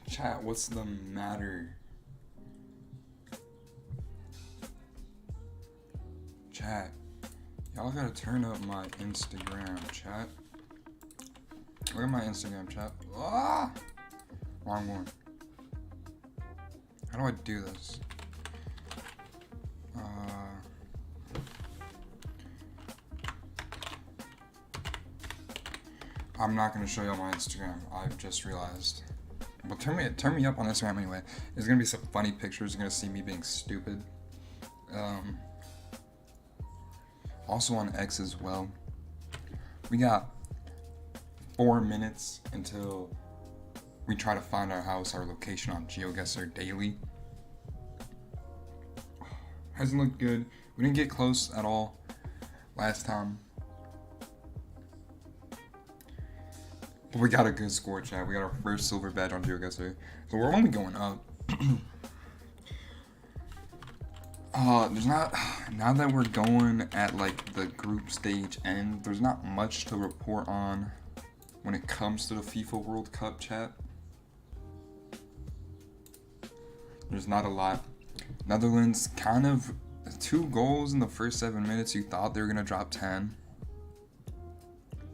Chat, what's the matter? Chat, y'all gotta turn up my Instagram, chat. Look at my Instagram, chat. Ah! Wrong one. How do I do this? I'm not gonna show y'all my Instagram. I've just realized. But turn me up on Instagram anyway. There's gonna be some funny pictures. You're gonna see me being stupid. Also on X as well. We got 4 minutes until we try to find our house, our location on GeoGuessr daily. Hasn't looked good. We didn't get close at all last time. But we got a good score, chat. We got our first silver badge on GeoGuessr. So we're only going up. There's not, now that we're going at like the group stage end, there's not much to report on when it comes to the FIFA World Cup, chat. There's not a lot. Netherlands kind of 2 goals in the first 7 minutes. You thought they were gonna drop 10.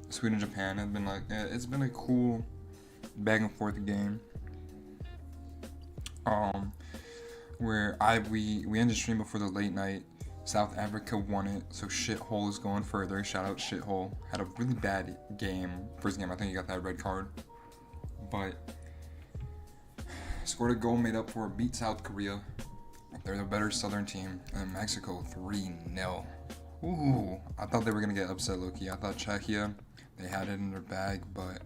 Sweden, Japan have been like, it's been a cool back and forth game. Where we ended stream before the late night. South Africa won it, so Shithole is going further. Shout out Shithole. Had a really bad game. First game, I think he got that red card. But scored a goal, made up for it, beat South Korea. They're the better southern team. And Mexico 3-0. Ooh, I thought they were gonna get upset, low-key. I thought Czechia, they had it in their bag, but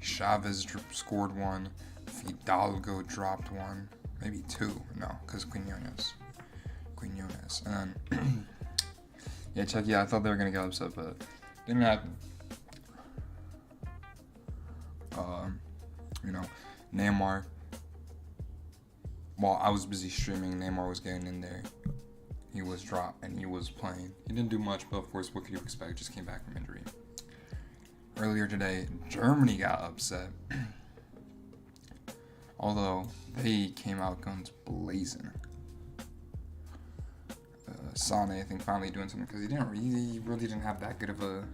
Chavez scored one. Fidalgo dropped one. Maybe 2. No, because Quinones. And then, yeah, Czechia, I thought they were gonna get upset, but didn't happen. Neymar. While I was busy streaming, Neymar was getting in there. He was dropped and he was playing. He didn't do much, but of course, what could you expect? Just came back from injury. Earlier today, Germany got upset. Although they came out guns blazing. Sony, I think, finally doing something because he really didn't have that good of a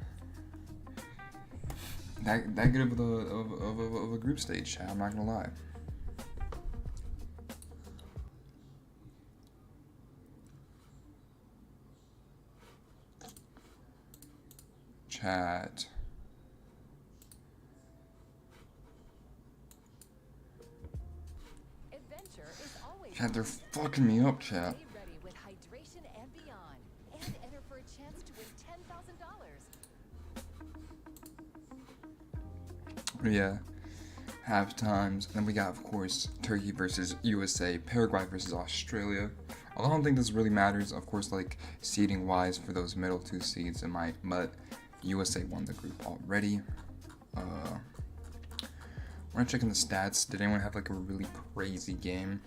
group stage. I'm not gonna lie. Chat. Chat, they're fucking me up, chat. Yeah, half times. And then we got, of course, Turkey versus USA, Paraguay versus Australia. Although I don't think this really matters, of course, like seeding wise for those middle 2 seeds, it might. But USA won the group already. We're checking the stats. Did anyone have like a really crazy game?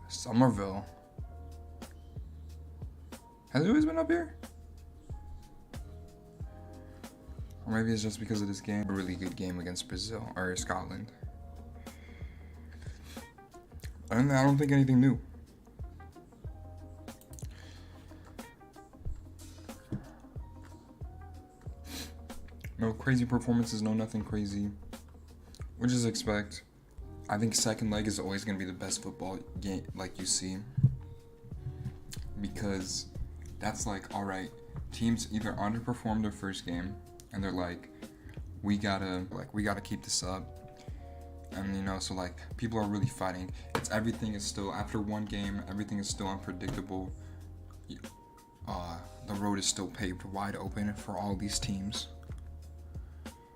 Somerville. Has it always been up here? Or maybe it's just because of this game. A really good game against Brazil or Scotland. And I don't think anything new. No crazy performances, no nothing crazy. Which is expect. I think second leg is always going to be the best football game like you see. Because that's like, alright, teams either underperform their first game and they're like, we gotta keep this up. And so like people are really fighting. Everything is still, after one game, everything is still unpredictable. The road is still paved wide open for all these teams.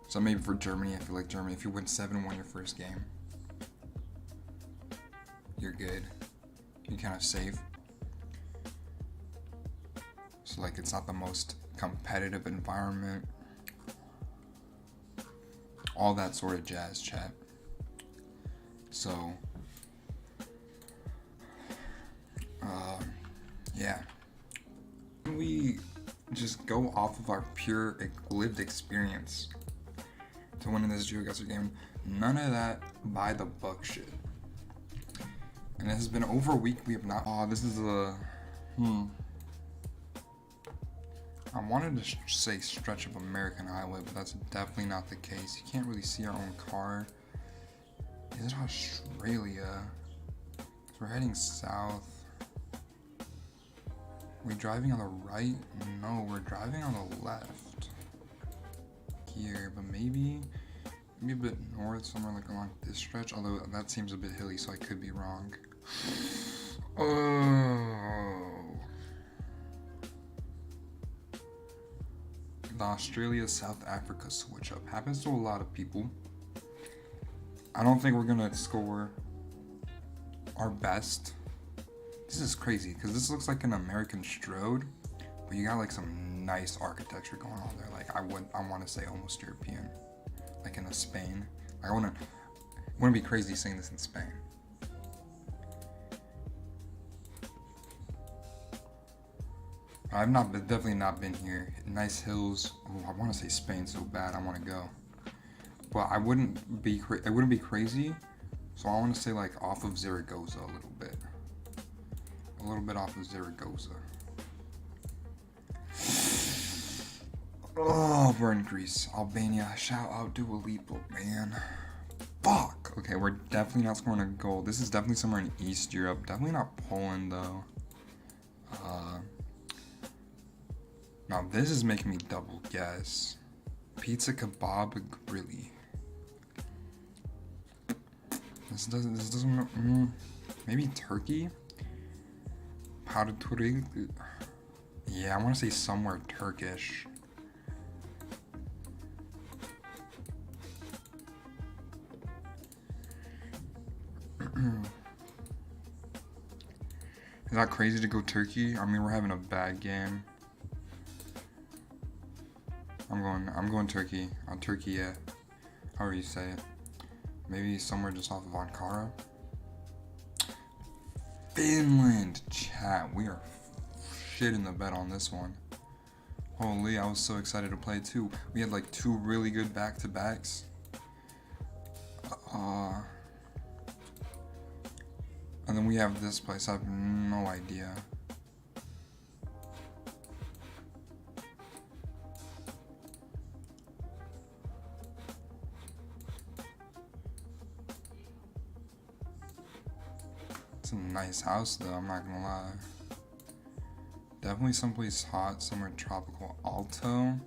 So maybe for Germany, I feel like Germany, if you win 7-1 your first game, you're good. You're kind of safe. So like it's not the most competitive environment. All that sort of jazz, chat. So Yeah. We just go off of our pure lived experience to win in this GeoGuessr game. None of that by the book shit. And it has been over a week. We have not. Oh, this is a. I wanted to say stretch of American highway, but that's definitely not the case. You can't really see our own car. Is it Australia? We're heading south. Are we driving on the right? No, we're driving on the left. Here, but maybe a bit north, somewhere like along this stretch. Although that seems a bit hilly, so I could be wrong. Oh. The Australia-South Africa switch up happens to a lot of people. I don't think we're gonna score our best. This is crazy because this looks like an American Strode, but you got like some nice architecture going on there. Like I want to say almost European, like in a Spain. Like I wouldn't be crazy saying this in Spain. I've definitely not been here. Nice hills. Oh, I want to say Spain so bad. I want to go, but it wouldn't be crazy. So I want to say like off of Zaragoza a little bit. A little bit off of Zaragoza. Oh, we're in Greece. Albania. Shout out Dua Lipa, man. Fuck. Okay, we're definitely not scoring a goal. This is definitely somewhere in East Europe. Definitely not Poland, though. Now this is making me double guess. Pizza kebab grilly. This doesn't. Maybe Turkey. Powdered turig. Yeah, I want to say somewhere Turkish. Is that crazy to go Turkey? I mean, we're having a bad game. I'm going Turkey. On Turkey, yeah. However you say it. Maybe somewhere just off of Ankara. Finland, chat. We are shit in the bed on this one. Holy, I was so excited to play too. We had like 2 really good back-to-backs. And then we have this place. I have no idea. It's a nice house though, I'm not gonna lie. Definitely someplace hot, somewhere tropical. Alto.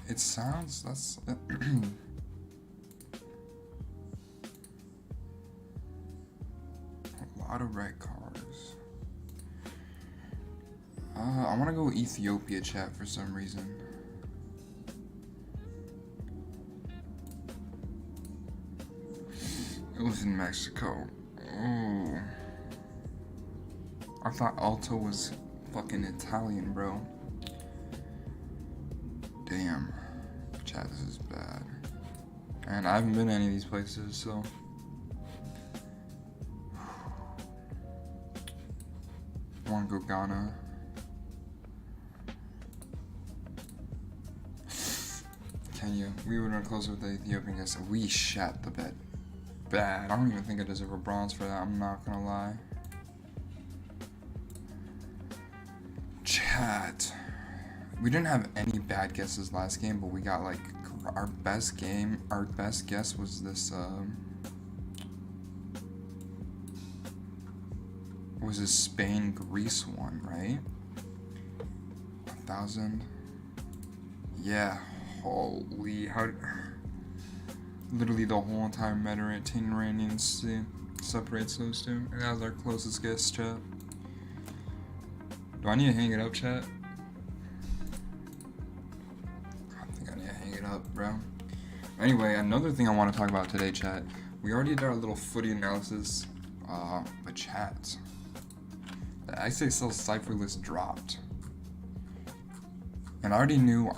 It sounds, that's a lot of red cars. I wanna go Ethiopia, chat, for some reason. It was in Mexico. Oh. I thought Alto was fucking Italian, bro. Damn. Chat, this is bad. And I haven't been to any of these places, so. I wanna go Ghana. Kenya. We were not close with the Ethiopian guys. We shat the bed. Bad. I don't even think I deserve a bronze for that. I'm not gonna lie. Chat. We didn't have any bad guesses last game, but we got like our best game. Our best guess was this. Was this Spain-Greece one, right? 1,000. Yeah. Holy. How? Literally the whole entire Mediterranean Sea separates those two. And that was our closest guess, chat. Do I need to hang it up, chat? I think I need to hang it up, bro. Anyway, another thing I want to talk about today, chat. We already did our little footy analysis, but chat. The XXL cipher list dropped. And I already knew,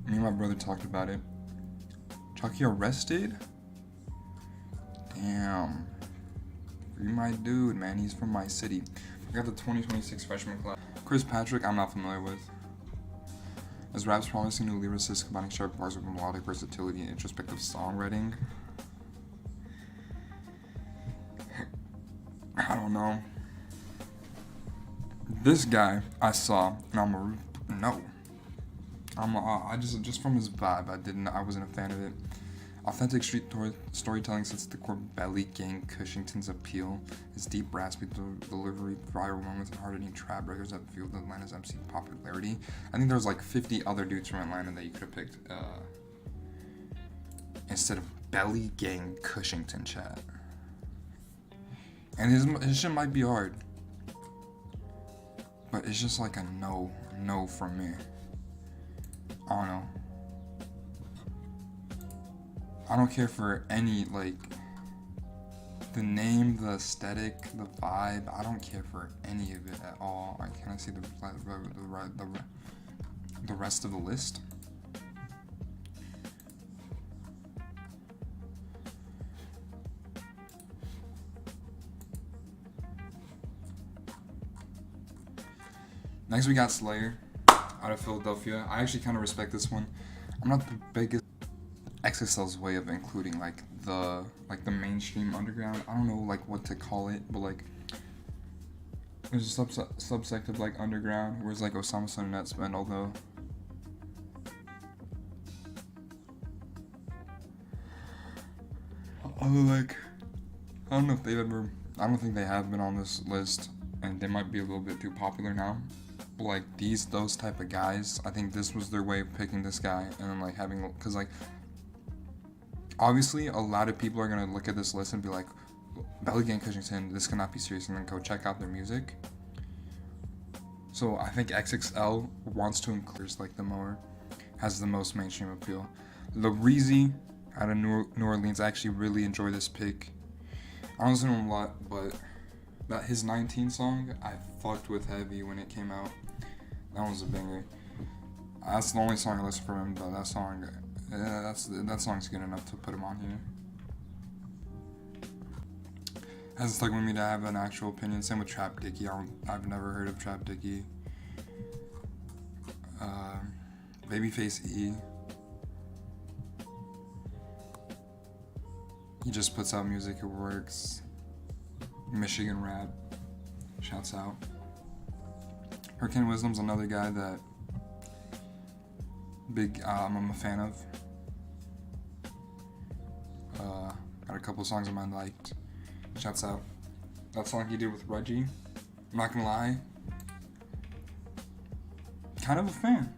me and my brother talked about it. Chucky arrested? Damn. You're my dude, man. He's from my city. I got the 2026 freshman class. Chris Patrick, I'm not familiar with. His rap's promising new lyricists combining sharp bars with melodic versatility and introspective songwriting. I don't know. This guy I saw, and I just from his vibe, I wasn't a fan of it. Authentic street storytelling sets the core belly gang Cushington's appeal. His deep, raspy delivery, viral moments, and hard-hitting trap records that fueled Atlanta's MC popularity. I think there was like 50 other dudes from Atlanta that you could have picked instead of belly gang Cushington, chat. And his shit might be hard, but it's just like a no from me. I don't know. I don't care for any, like, the name, the aesthetic, the vibe. I don't care for any of it at all. Can I see the rest of the list? Next we got Slayer out of Philadelphia. I actually kind of respect this one. I'm not the biggest. XXL's way of including like the mainstream underground. I don't know like what to call it, but like there's a subsect of like underground, whereas like Osama Sun and Netspend, although like I don't know if they've ever. I don't think they have been on this list, and they might be a little bit too popular now. But like those type of guys, I think this was their way of picking this guy, and then like having, because like obviously a lot of people are gonna look at this list and be like, Belly Gang Cushington, this cannot be serious, and then go check out their music. So I think XXL wants to include like has the most mainstream appeal. Breezy out of New Orleans, I actually really enjoy this pick. I don't listen to him a lot, but that his 19 song, I fucked with heavy when it came out. That was a banger. That's the only song I listen from him, but that song's good enough to put him on here. Hasn't stuck with me to have an actual opinion. Same with Trap Dickie. I've never heard of Trap Dickie. Babyface E. He just puts out music, it works. Michigan rap, shouts out. Hurricane Wisdom's another guy that I'm a fan of. Got a couple songs of mine liked. Shouts out. That song he did with Reggie, I'm not gonna lie, kind of a fan.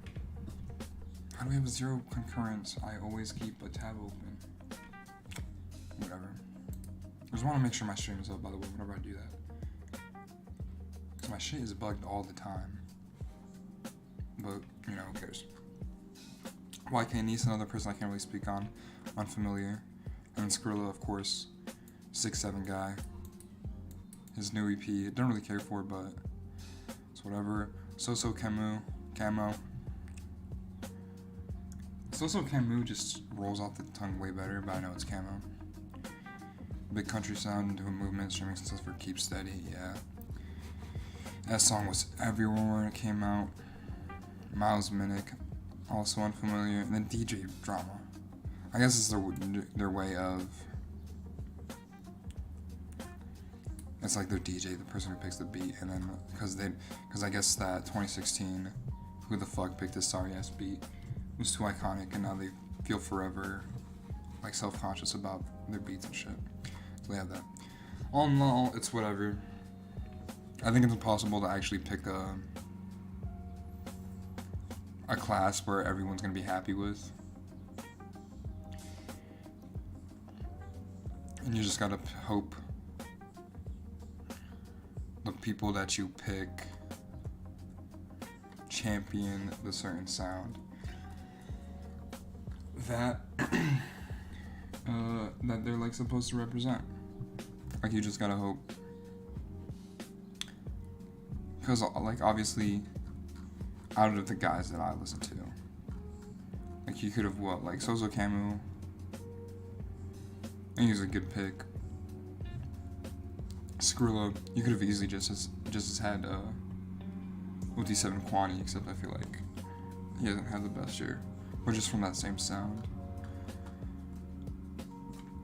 How do we have 0 concurrence? I always keep a tab open. Whatever. I just want to make sure my stream is up, by the way, whenever I do that. Because my shit is bugged all the time. But, you know, who cares? YK Nice, another person I can't really speak on. Unfamiliar. And then Skrilla, of course. 6'7" guy. His new EP, I don't really care for, but it's whatever. So Camo. So Camo just rolls off the tongue way better, but I know it's Camo. Big country sound into a movement, streaming success for Keep Steady, yeah. That song was everywhere when it came out. Myles Minnick, also unfamiliar. And then DJ Drama. I guess it's their way of. It's like their DJ, the person who picks the beat, and then because I guess that 2016, who the fuck picked this sorry ass beat, was too iconic, and now they feel forever like self-conscious about their beats and shit. So they have that. All in all, it's whatever. I think it's impossible to actually pick a class where everyone's gonna be happy with. And you just gotta hope the people that you pick champion the certain sound that that they're like supposed to represent. Like, you just gotta hope, because like obviously out of the guys that I listen to, like you could have like Soso Camu, and he's a good pick. Skrilla, you could have easily just as had OT7 Kwani, except I feel like he hasn't had the best year. Or just from that same sound.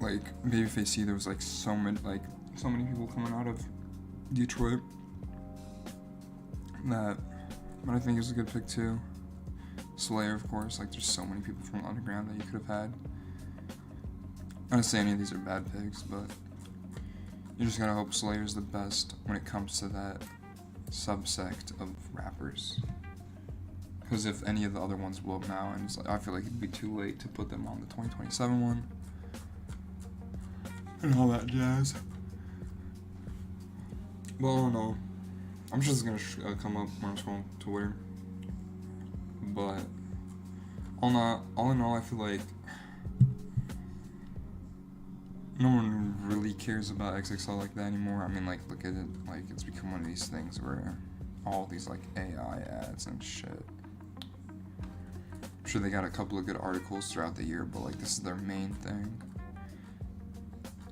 Like Babyface, there was like so many people coming out of Detroit that, but I think it was a good pick too. Slayer, of course, like there's so many people from underground that you could have had. I don't say any of these are bad picks, but you just gotta hope Slayer's the best when it comes to that subsect of rappers. Because if any of the other ones blow up now, and it's like, I feel like it'd be too late to put them on the 2027 one. And all that jazz. Well, I don't know. I'm just gonna come up when I'm scrolling Twitter. But all in all, I feel like no one really cares about XXL like that anymore. I mean, like, look at it, like, it's become one of these things where all these, like, AI ads and shit. I'm sure they got a couple of good articles throughout the year, but, like, this is their main thing.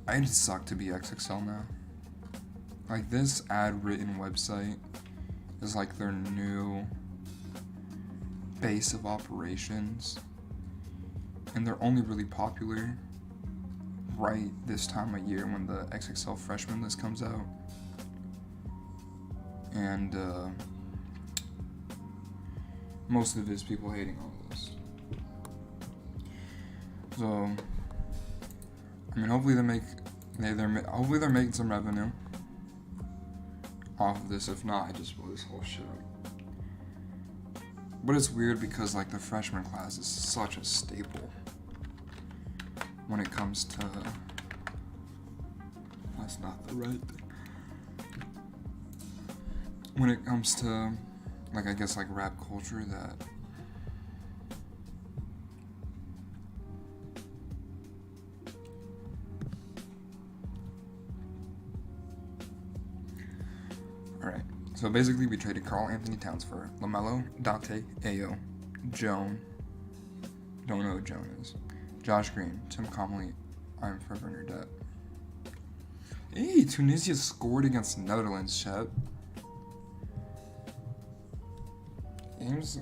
I'd suck to be XXL now. Like, this ad-written website is, like, their new base of operations. And they're only really popular right this time of year when the XXL freshman list comes out. And most of it is people hating on this. So, I mean, hopefully hopefully they're making some revenue off of this. If not, I just blow this whole shit up. But it's weird because, like, the freshman class is such a staple when it comes to, that's not the right thing. When it comes to, like, I guess, like, rap culture, that alright, so basically we traded Karl Anthony Towns for LaMelo, Dante, Ayo, Joan, don't know who Joan is, Josh Green, Tim Conley, I'm forever in your debt. Hey, Tunisia scored against Netherlands, chat. Games.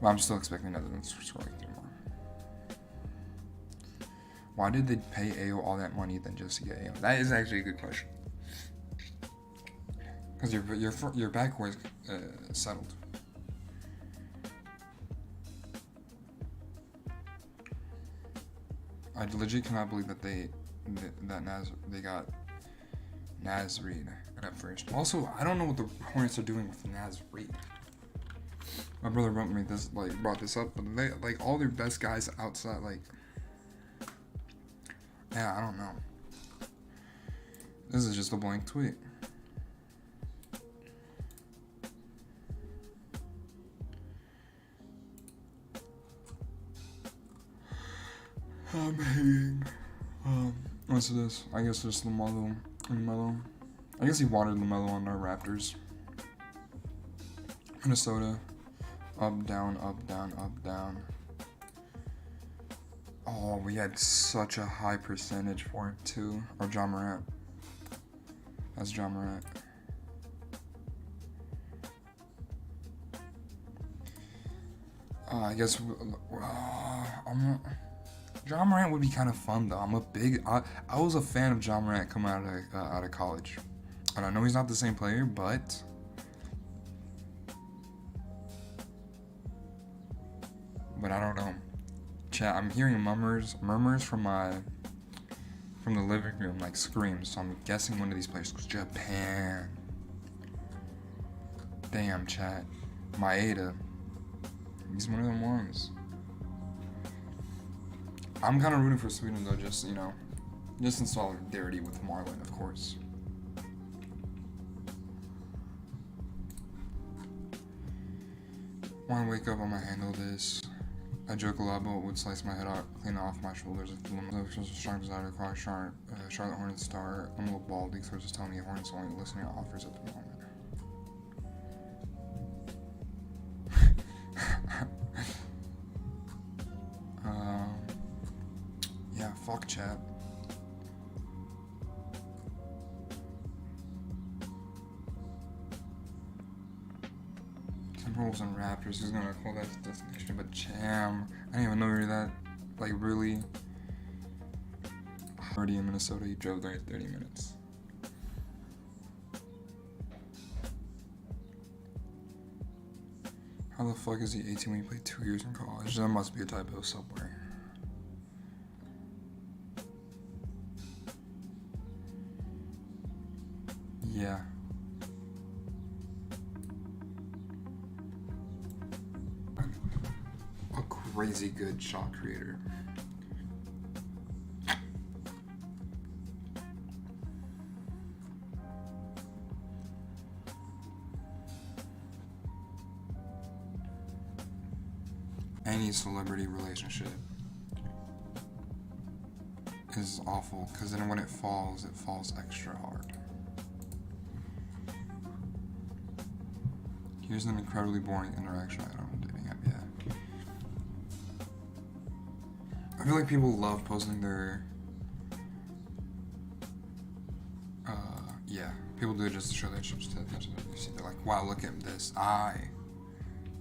Well, I'm still expecting Netherlands to score like 3 more. Why did they pay Ayo all that money than just to get Ayo? That is actually a good question. Because your backcourt is settled. I legit cannot believe that they got Naz Reid at first. Also, I don't know what the Hornets are doing with Naz Reid. My brother brought this up, but they, like, all their best guys outside, like, yeah, I don't know. This is just a blank tweet. I'm hating. What's this? I guess it's LaMelo. I guess he wanted LaMelo on our Raptors. Minnesota. Up, down, up, down, up, down. Oh, we had such a high percentage for him too. Or John Morant. That's John Morant. I guess John Morant would be kind of fun though. I was a fan of John Morant coming out of college, and I know he's not the same player, but I don't know. Chat, I'm hearing murmurs from the living room, like screams. So I'm guessing one of these players goes Japan. Damn, chat. Maeda. He's one of them ones. I'm kind of rooting for Sweden though, just in solidarity with Marlon, of course. Wanna wake up, I'ma handle this. I joke a lot, but would slice my head out, clean off my shoulders if the woman was strong as out of Charlotte Hornets star. I'm a little baldy, so just telling me Hornets only listening to offers at the moment. Yeah, fuck chat. Timberwolves and Raptors. Who's gonna call that destination? But Jam. I didn't even know you were that. Like, really? Already in Minnesota, he drove there 30 minutes. How the fuck is he 18 when he played 2 years in college? That must be a typo somewhere. Yeah. A crazy good shot creator. Any celebrity relationship is awful, because then when it falls extra hard. Here's an incredibly boring interaction I don't dating app. Yeah. I feel like people love posting their yeah. People do it just to show their chips to the attention that you see. They're like, wow, look at this. I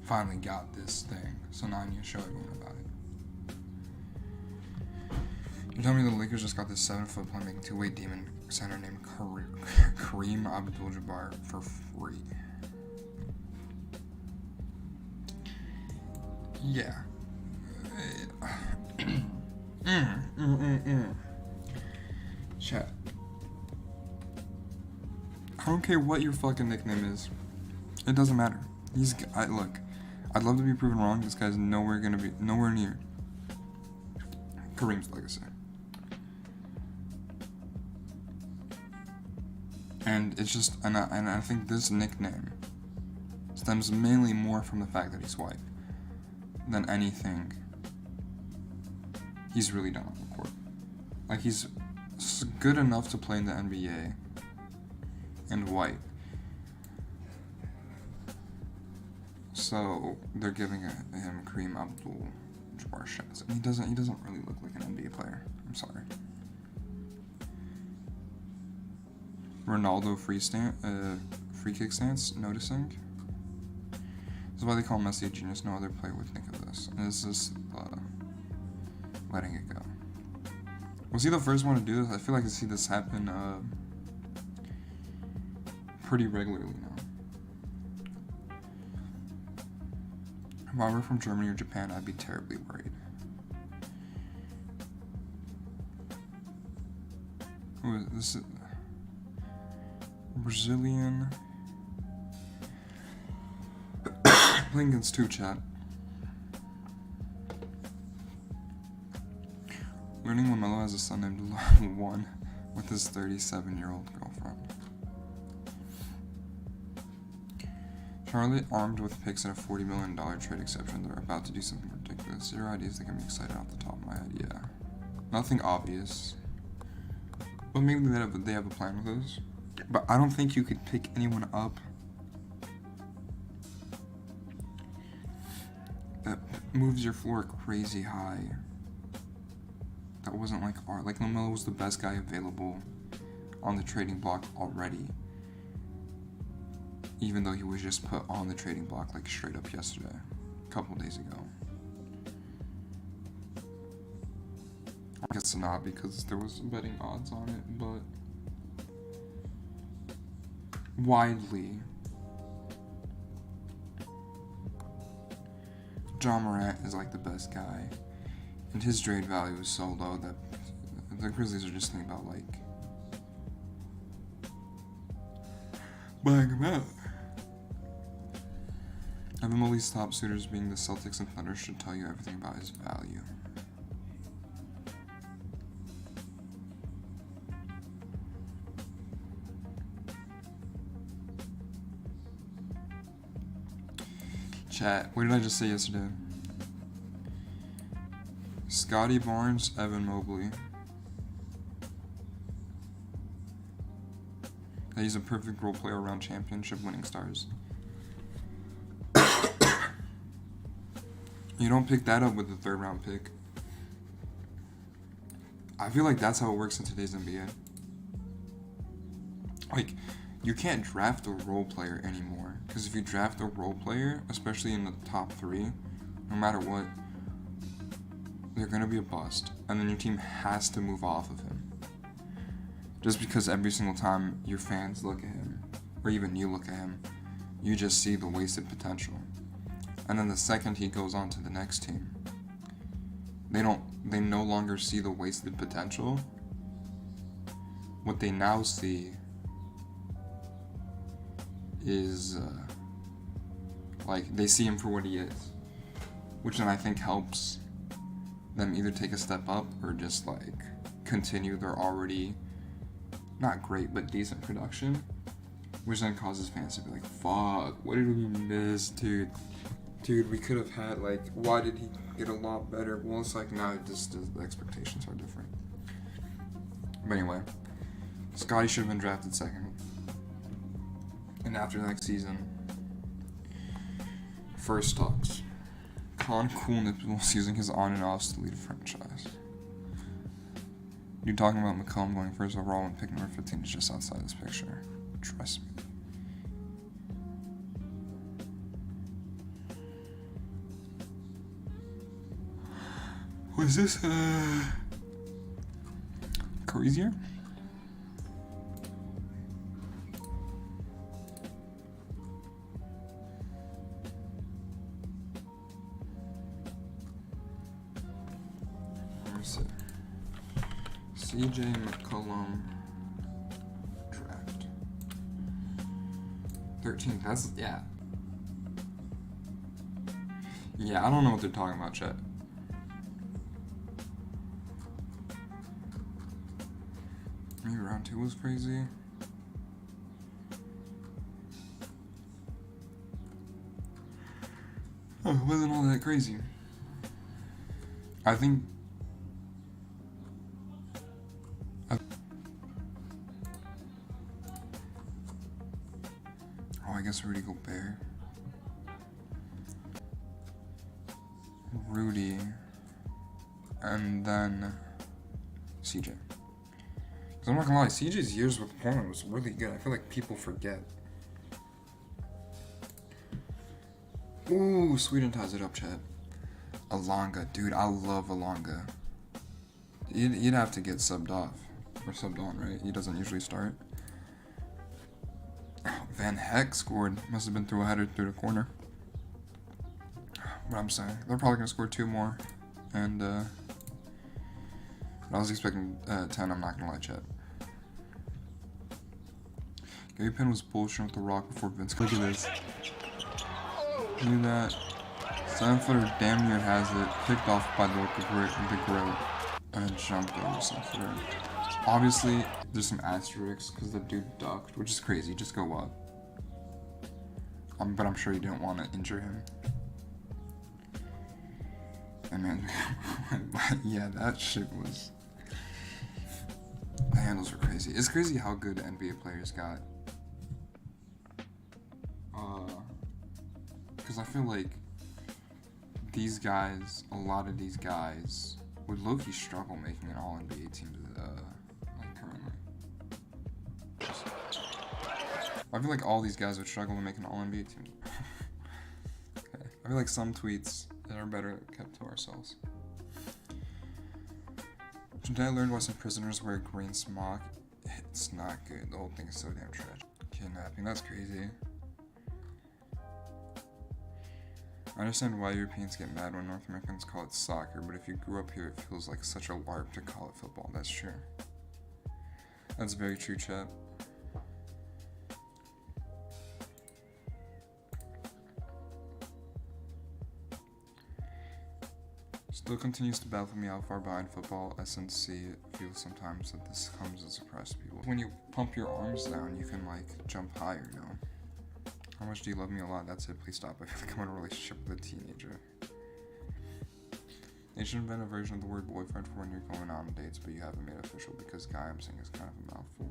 finally got this thing. So now I need to show everyone about it. You're telling me the Lakers just got this 7-foot playmaking two-way demon center named Kareem Abdul-Jabbar for free. Yeah. Chat. I don't care what your fucking nickname is. It doesn't matter. Look, I'd love to be proven wrong. This guy's nowhere near Kareem's legacy. And it's just, and I think this nickname stems mainly more from the fact that he's white than anything he's really done on the court. Like, he's good enough to play in the NBA and white. So they're giving him Kareem Abdul-Jabbar shots, and he doesn't really look like an NBA player. I'm sorry. Ronaldo free kick stance. Noticing. This is why they call Messi a genius. No other player would think of this. And it's just letting it go. Was he the first one to do this? I feel like I see this happen pretty regularly now. If I were from Germany or Japan, I'd be terribly worried. Who is this? Brazilian. Playing against 2 chat. Learning LaMelo has a son named Rowan with his 37-year-old girlfriend. Charlotte armed with picks and a $40 million trade exception. They're about to do something ridiculous. Zero ideas that get me excited off the top of my head. Yeah. Nothing obvious. But maybe they have a plan with this. But I don't think you could pick anyone up that moves your floor crazy high. That wasn't like LaMelo was the best guy available on the trading block already. Even though he was just put on the trading block like straight up yesterday, a couple days ago. I guess not, because there was betting odds on it, but widely, John Morant is like the best guy, and his trade value is so low that the Grizzlies are just thinking about like buying him out. Evan Mobley's top suitors being the Celtics and Thunder should tell you everything about his value. Chat, what did I just say yesterday? Scotty Barnes, Evan Mobley. That he's a perfect role player around championship winning stars. You don't pick that up with the 3rd round pick. I feel like that's how it works in today's NBA. Like, you can't draft a role player anymore. Because if you draft a role player, especially in the top 3, no matter what, they're going to be a bust. And then your team has to move off of him. Just because every single time your fans look at him, or even you look at him, you just see the wasted potential. And then the second he goes on to the next team, they no longer see the wasted potential. What they now see is, like, they see him for what he is. Which then I think helps them either take a step up or just, like, continue their already, not great, but decent production. Which then causes fans to be like, fuck, what did we miss, dude? Dude, we could have had, like, why did he get a lot better? Well, it's like, now just the expectations are different. But anyway, Scotty should have been drafted second. And after next season, first talks. Con Cool Nipples using his on and offs to lead a franchise. You're talking about McCollum going first overall and pick number 15 is just outside this picture. Trust me. Was this crazier? Let me see. CJ McCollum draft 13th. That's yeah. I don't know what they're talking about, chat. Maybe round 2 was crazy. Oh, it wasn't all that crazy. I think. I guess Rudy Gobert. Rudy. And then CJ. Because I'm not gonna lie, CJ's years with Portland was really good. I feel like people forget. Ooh, Sweden ties it up, chat. Alonga, dude, I love Alonga. You'd have to get subbed off. Or subbed on, right? He doesn't usually start. Van Heck scored. Must have been through a header through the corner. But I'm saying, they're probably gonna score 2 more. And, I was expecting 10, I'm not gonna lie, chat. Gary Penn was bullshitting with the rock before Vince. Look at this. Look at that. 7-footer damn near has it. Picked off by the Garrett. And jumped over something. Obviously, there's some asterisks because the dude ducked, which is crazy. Just go up. But I'm sure you didn't want to injure him. And man, yeah, that shit was. The handles were crazy. It's crazy how good NBA players got. Because I feel like these guys, a lot of these guys, would low-key struggle making an all-NBA team like currently. I feel like all these guys would struggle to make an all-NBA team. Okay. I feel like some tweets are better kept to ourselves. Today I learned why some prisoners wear a green smock. It's not good. The whole thing is so damn tragic. Kidnapping, that's crazy. I understand why Europeans get mad when North Americans call it soccer, but if you grew up here, it feels like such a LARP to call it football. That's true. That's very true, chat. Still continues to baffle me how far behind football SNC feels sometimes that this comes as a surprise to people. When you pump your arms down, you can, like, jump higher, you know? How much do you love me a lot? That's it. Please stop. I feel like I'm in a relationship with a teenager. They should invent a version of the word boyfriend for when you're going on dates, but you haven't made it official because guy I'm saying is kind of a mouthful.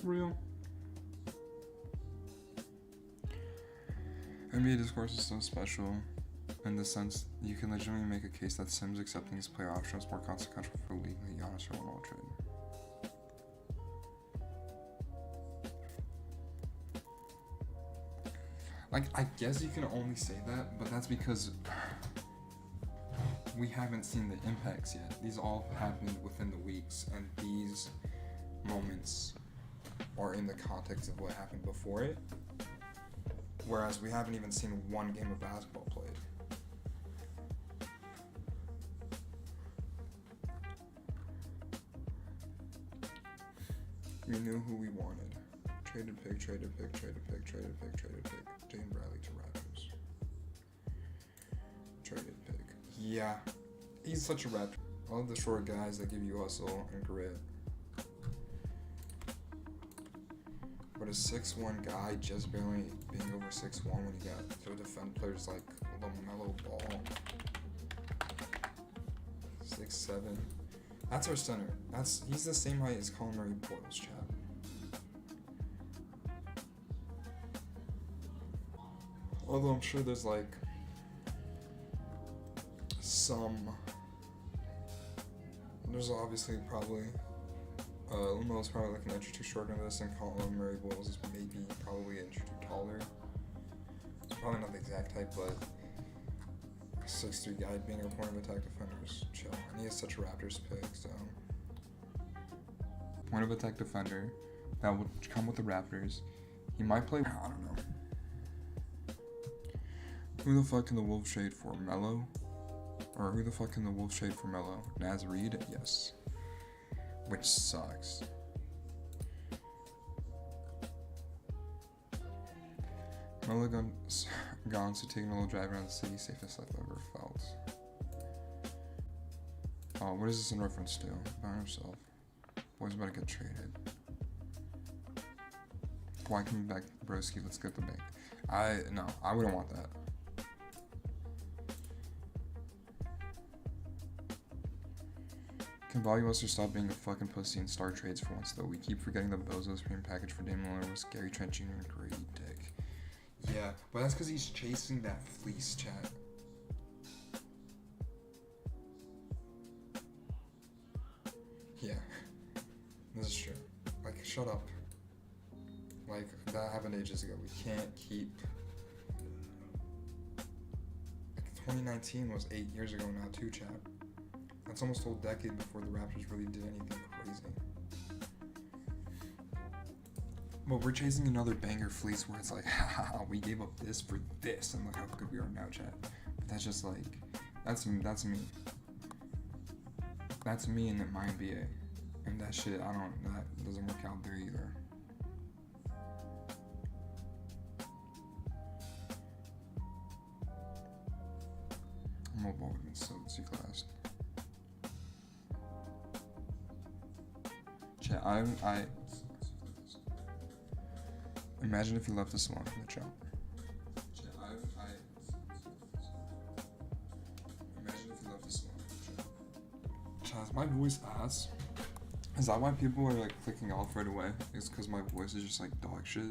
Real. NBA discourse is so special in the sense you can legitimately make a case that Sims accepting his player option is more consequential for the league than Giannis or Ronaldo trade. Like, I guess you can only say that, but that's because we haven't seen the impacts yet. These all happened within the weeks, and these moments are in the context of what happened before it. Whereas we haven't even seen one game of basketball played. We knew who we wanted. Traded pick. Jane Bradley to Raptors. Traded pick. Yeah. He's such a Raptor. I love the short guys that give you hustle and grit. But a 6'1" guy just barely being over 6'1" when he got to defend players like LaMelo Ball. 6'7". That's our center. He's the same height as Colin Murray Boyle's, chat. Although I'm sure there's like there's obviously probably Lamelo's probably like an inch or two shorter than this, and Colin Murray Boyle's is maybe probably an inch or two taller. It's probably not the exact type, but 6'3" guy being a point of attack defender is chill. And he has such a Raptors pick, so. Point of attack defender that would come with the Raptors. He might play, I don't know. Who the fuck can the Wolves trade for? Melo? Or who the fuck can the Wolves trade for Melo? Naz Reid? Yes. Which sucks. Melo gone, so taking a little drive around the city, safest I've ever felt. Oh, what is this in reference to? By himself. Boy's about to get traded. Why come back, broski? Let's get the bank. No, I wouldn't want that. Can Volume Buster stop being a fucking pussy and start trades for once, though? We keep forgetting the Bozos premium package for Damian Lillard was Gary Trent Jr. and great dick. Yeah, but that's because he's chasing that fleece, chat. Yeah, this is true. Like, shut up. Like, that happened ages ago. We can't keep... Like, 2019 was 8 years ago now, too, chat. That's almost a whole decade before the Raptors really did anything crazy. But we're chasing another banger fleece where it's like, haha, we gave up this for this, and look how good we are now, chat. But that's just like, that's me. That's me in my NBA. And that shit, that doesn't work out there either. Mobile would have been so class. Chat, I imagine if you left us alone from the jump. Chat, imagine if you left us alone from the jump. Chat, is my voice ass? Is that why people are like clicking off right away? It's because my voice is just like dog shit.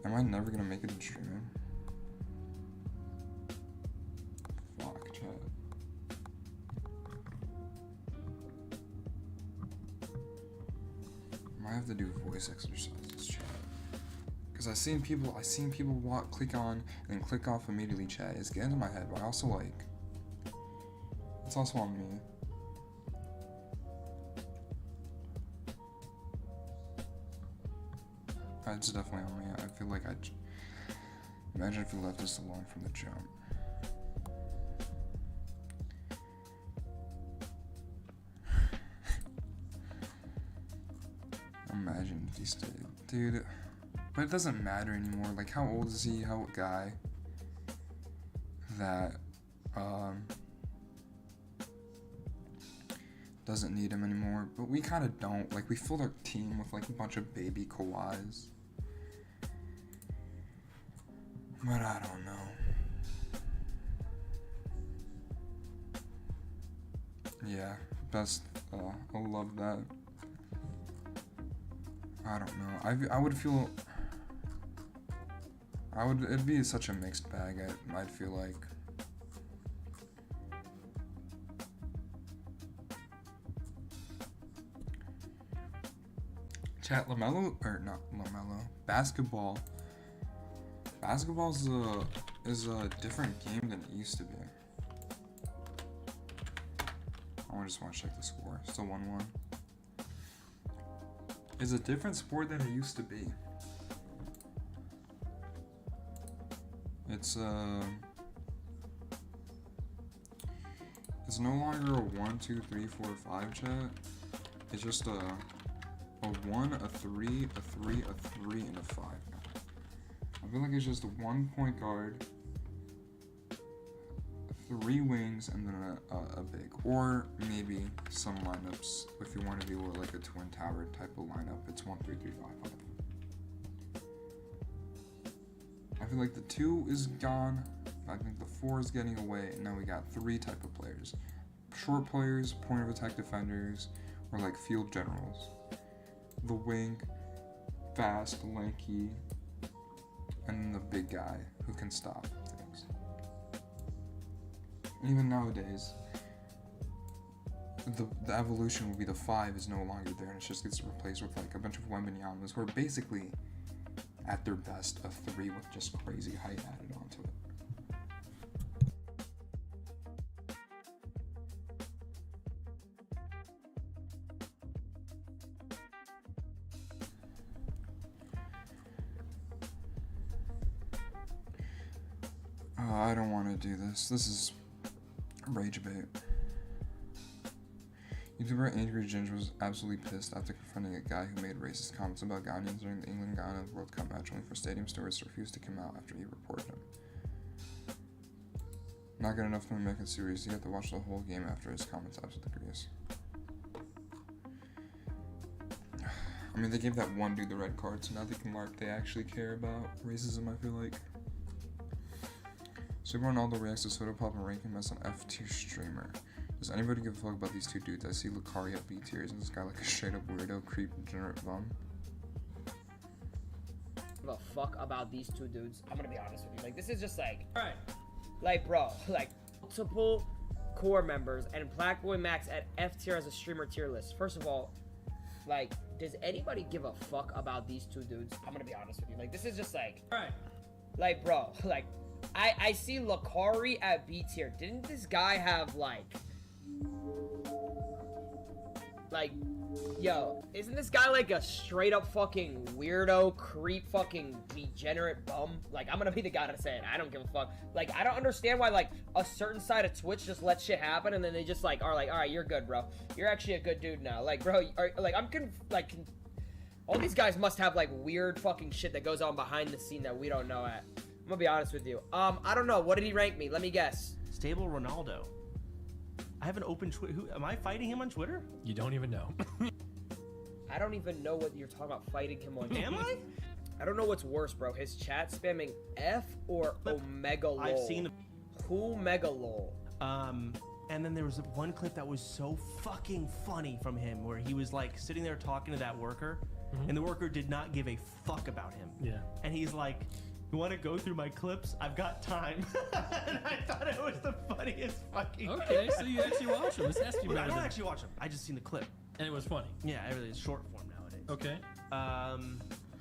Am I never gonna make it in streaming? Fuck, chat. I have to do voice exercises, chat. Cause I've seen people click on and then click off immediately, chat. It's getting to my head, but I also like, it's also on me. It's definitely on me. I feel like imagine if you left us alone from the jump. Imagine if he stayed. Dude, but it doesn't matter anymore. Like, how old is he? How guy that doesn't need him anymore? But we kind of don't. Like, we filled our team with like a bunch of baby Kawhis. But I don't know. Yeah, best. I love that. I don't know. It'd be such a mixed bag. I'd feel like. Chat, basketball Basketball is a different game than it used to be. I just want to check the score. Still 1-1. It's a different sport than it used to be. It's no longer a 1, 2, 3, 4, 5 chat. It's just a 1, a 3, a 3, a 3, and a 5 now. I feel like it's just a 1 point guard, 3 wings, and then a big. Or maybe some lineups if you want to do like a twin tower type of lineup. It's 1, 3, 3, 5, 5. I feel like the 2 is gone. I think the 4 is getting away, and now we got 3 type of players. Short players, point of attack defenders, or like field generals. The wing, fast, lanky, and then the big guy who can stop things. Even nowadays, the evolution will be the 5 is no longer there, and it just gets replaced with like a bunch of Wembanyamas who are basically at their best a 3 with just crazy height added onto it. I don't want to do this. This is rage bait. YouTuber Angry Ginger was absolutely pissed after confronting a guy who made racist comments about Ghanaians during the England-Ghana World Cup match, only for stadium stewards to refuse to come out after he reported him. Not good enough to make it serious. You have to watch the whole game after his comments absolutely agrees. I mean, they gave that one dude the red card, so now they can mark they actually care about racism, I feel like. Super Ronaldo reacts to Soda Pop and ranking as an F2 streamer. Does anybody give a fuck about these two dudes? I see Lucario at B tier. Isn't this guy like a straight up weirdo, creep, degenerate bum? Give a fuck about these two dudes. I'm gonna be honest with you. Like, this is just like, Alright. like, bro, like, multiple core members and Blackboy Max at F tier as a streamer tier list. First of all, like, does anybody give a fuck about these two dudes? I'm gonna be honest with you. Like, this is just like, Alright. like, bro, like, I see Lucari at B tier. Didn't this guy have like, yo, isn't this guy like a straight up fucking weirdo, creep, fucking degenerate bum? Like, I'm gonna be the guy to say it. I don't give a fuck. Like, I don't understand why like a certain side of Twitch just lets shit happen and then they just like are like, all right, you're good, bro. You're actually a good dude now. Like, bro, all these guys must have like weird fucking shit that goes on behind the scene that we don't know at. I'm gonna be honest with you. I don't know. What did he rank me? Let me guess. Stable Ronaldo. I have an open Twitter. Am I fighting him on Twitter? You don't even know. I don't even know what you're talking about fighting him on. Am I? I don't know what's worse, bro. His chat spamming F or Omega lol. I've seen the... Who Mega lol? And then there was one clip that was so fucking funny from him where he was like sitting there talking to that worker, and the worker did not give a fuck about him. Yeah. And he's like, you want to go through my clips? I've got time. And I thought it was the funniest fucking Okay, so you actually watch them. This has to be Well, I better don't than... actually watch them. I just seen the clip. And it was funny. Yeah, it really is short form nowadays. Okay.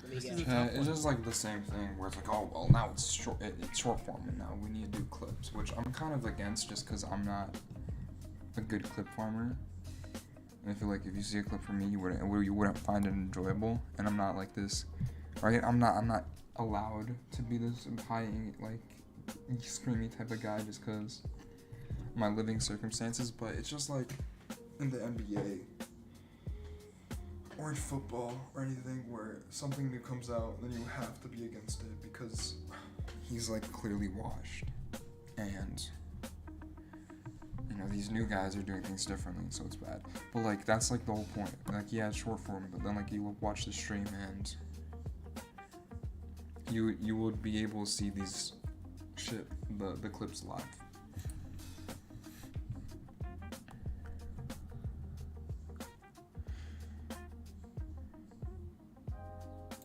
This is a Yeah, tough it's one. just like the same thing where it's like, oh well, now it's short form, and now we need to do clips, which I'm kind of against just because I'm not a good clip farmer. And I feel like if you see a clip from me, you wouldn't find it enjoyable, and I'm not like this, right? I'm not allowed to be this high, like, screamy type of guy just because my living circumstances. But it's just like in the NBA or in football or anything where something new comes out, then you have to be against it because he's like clearly washed, and you know these new guys are doing things differently, so it's bad. But like that's like the whole point. Like, yeah, it's short form, but then like you watch the stream and you would be able to see these the clips live.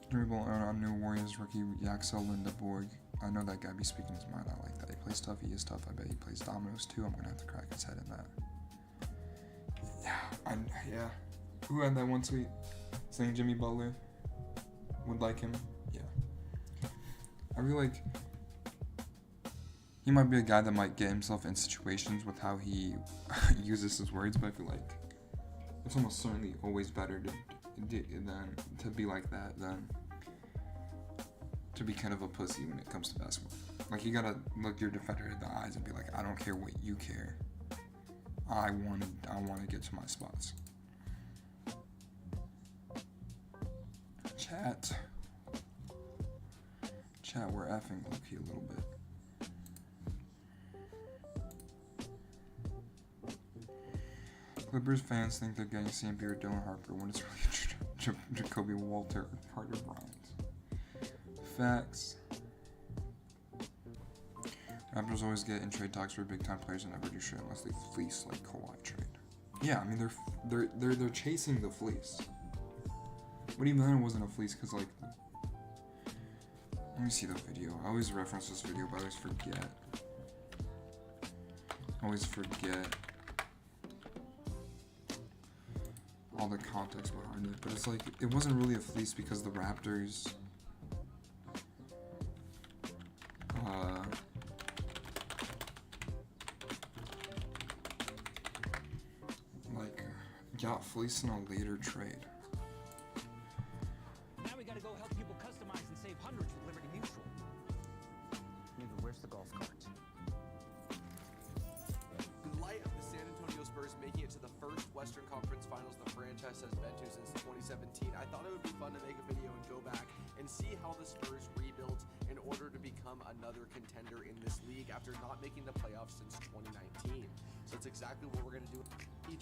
Dribble on New Warriors rookie Yaxel Lindeborg. I know that guy be speaking his mind. I like that. He plays tough. He is tough. I bet he plays dominoes too. I'm gonna have to crack his head in that. Yeah. Who had that one tweet saying Jimmy Butler would like him? Yeah. I feel like he might be a guy that might get himself in situations with how he uses his words, but I feel like it's almost certainly always better to be like that than to be kind of a pussy when it comes to basketball. Like, you gotta look your defender in the eyes and be like, I don't care what you care. I want to get to my spots. Chat, we're effing low-key a little bit. Clippers fans think they're getting CMP or Dylan Harper when it's really Jacoby Walter or Carter Bryant. Facts. Raptors always get in trade talks for big-time players and never do shit unless they fleece like Kawhi trade. Yeah, I mean they're chasing the fleece. What do you mean it wasn't a fleece? Cause like, let me see the video. I always reference this video, but I always forget all the context behind it. But it's like, it wasn't really a fleece because the Raptors got fleeced in a later trade. Now we gotta go help people customize and save hundreds with Liberty Mutual. Nigga, where's the golf cart? In light of the San Antonio Spurs making it to the first Western Conference Finals the franchise has been to since 2017, I thought it would be fun to make a video and go back and see how the Spurs rebuilt in order to become another contender in this league after not making the playoffs since 2019. So that's exactly what we're going to do.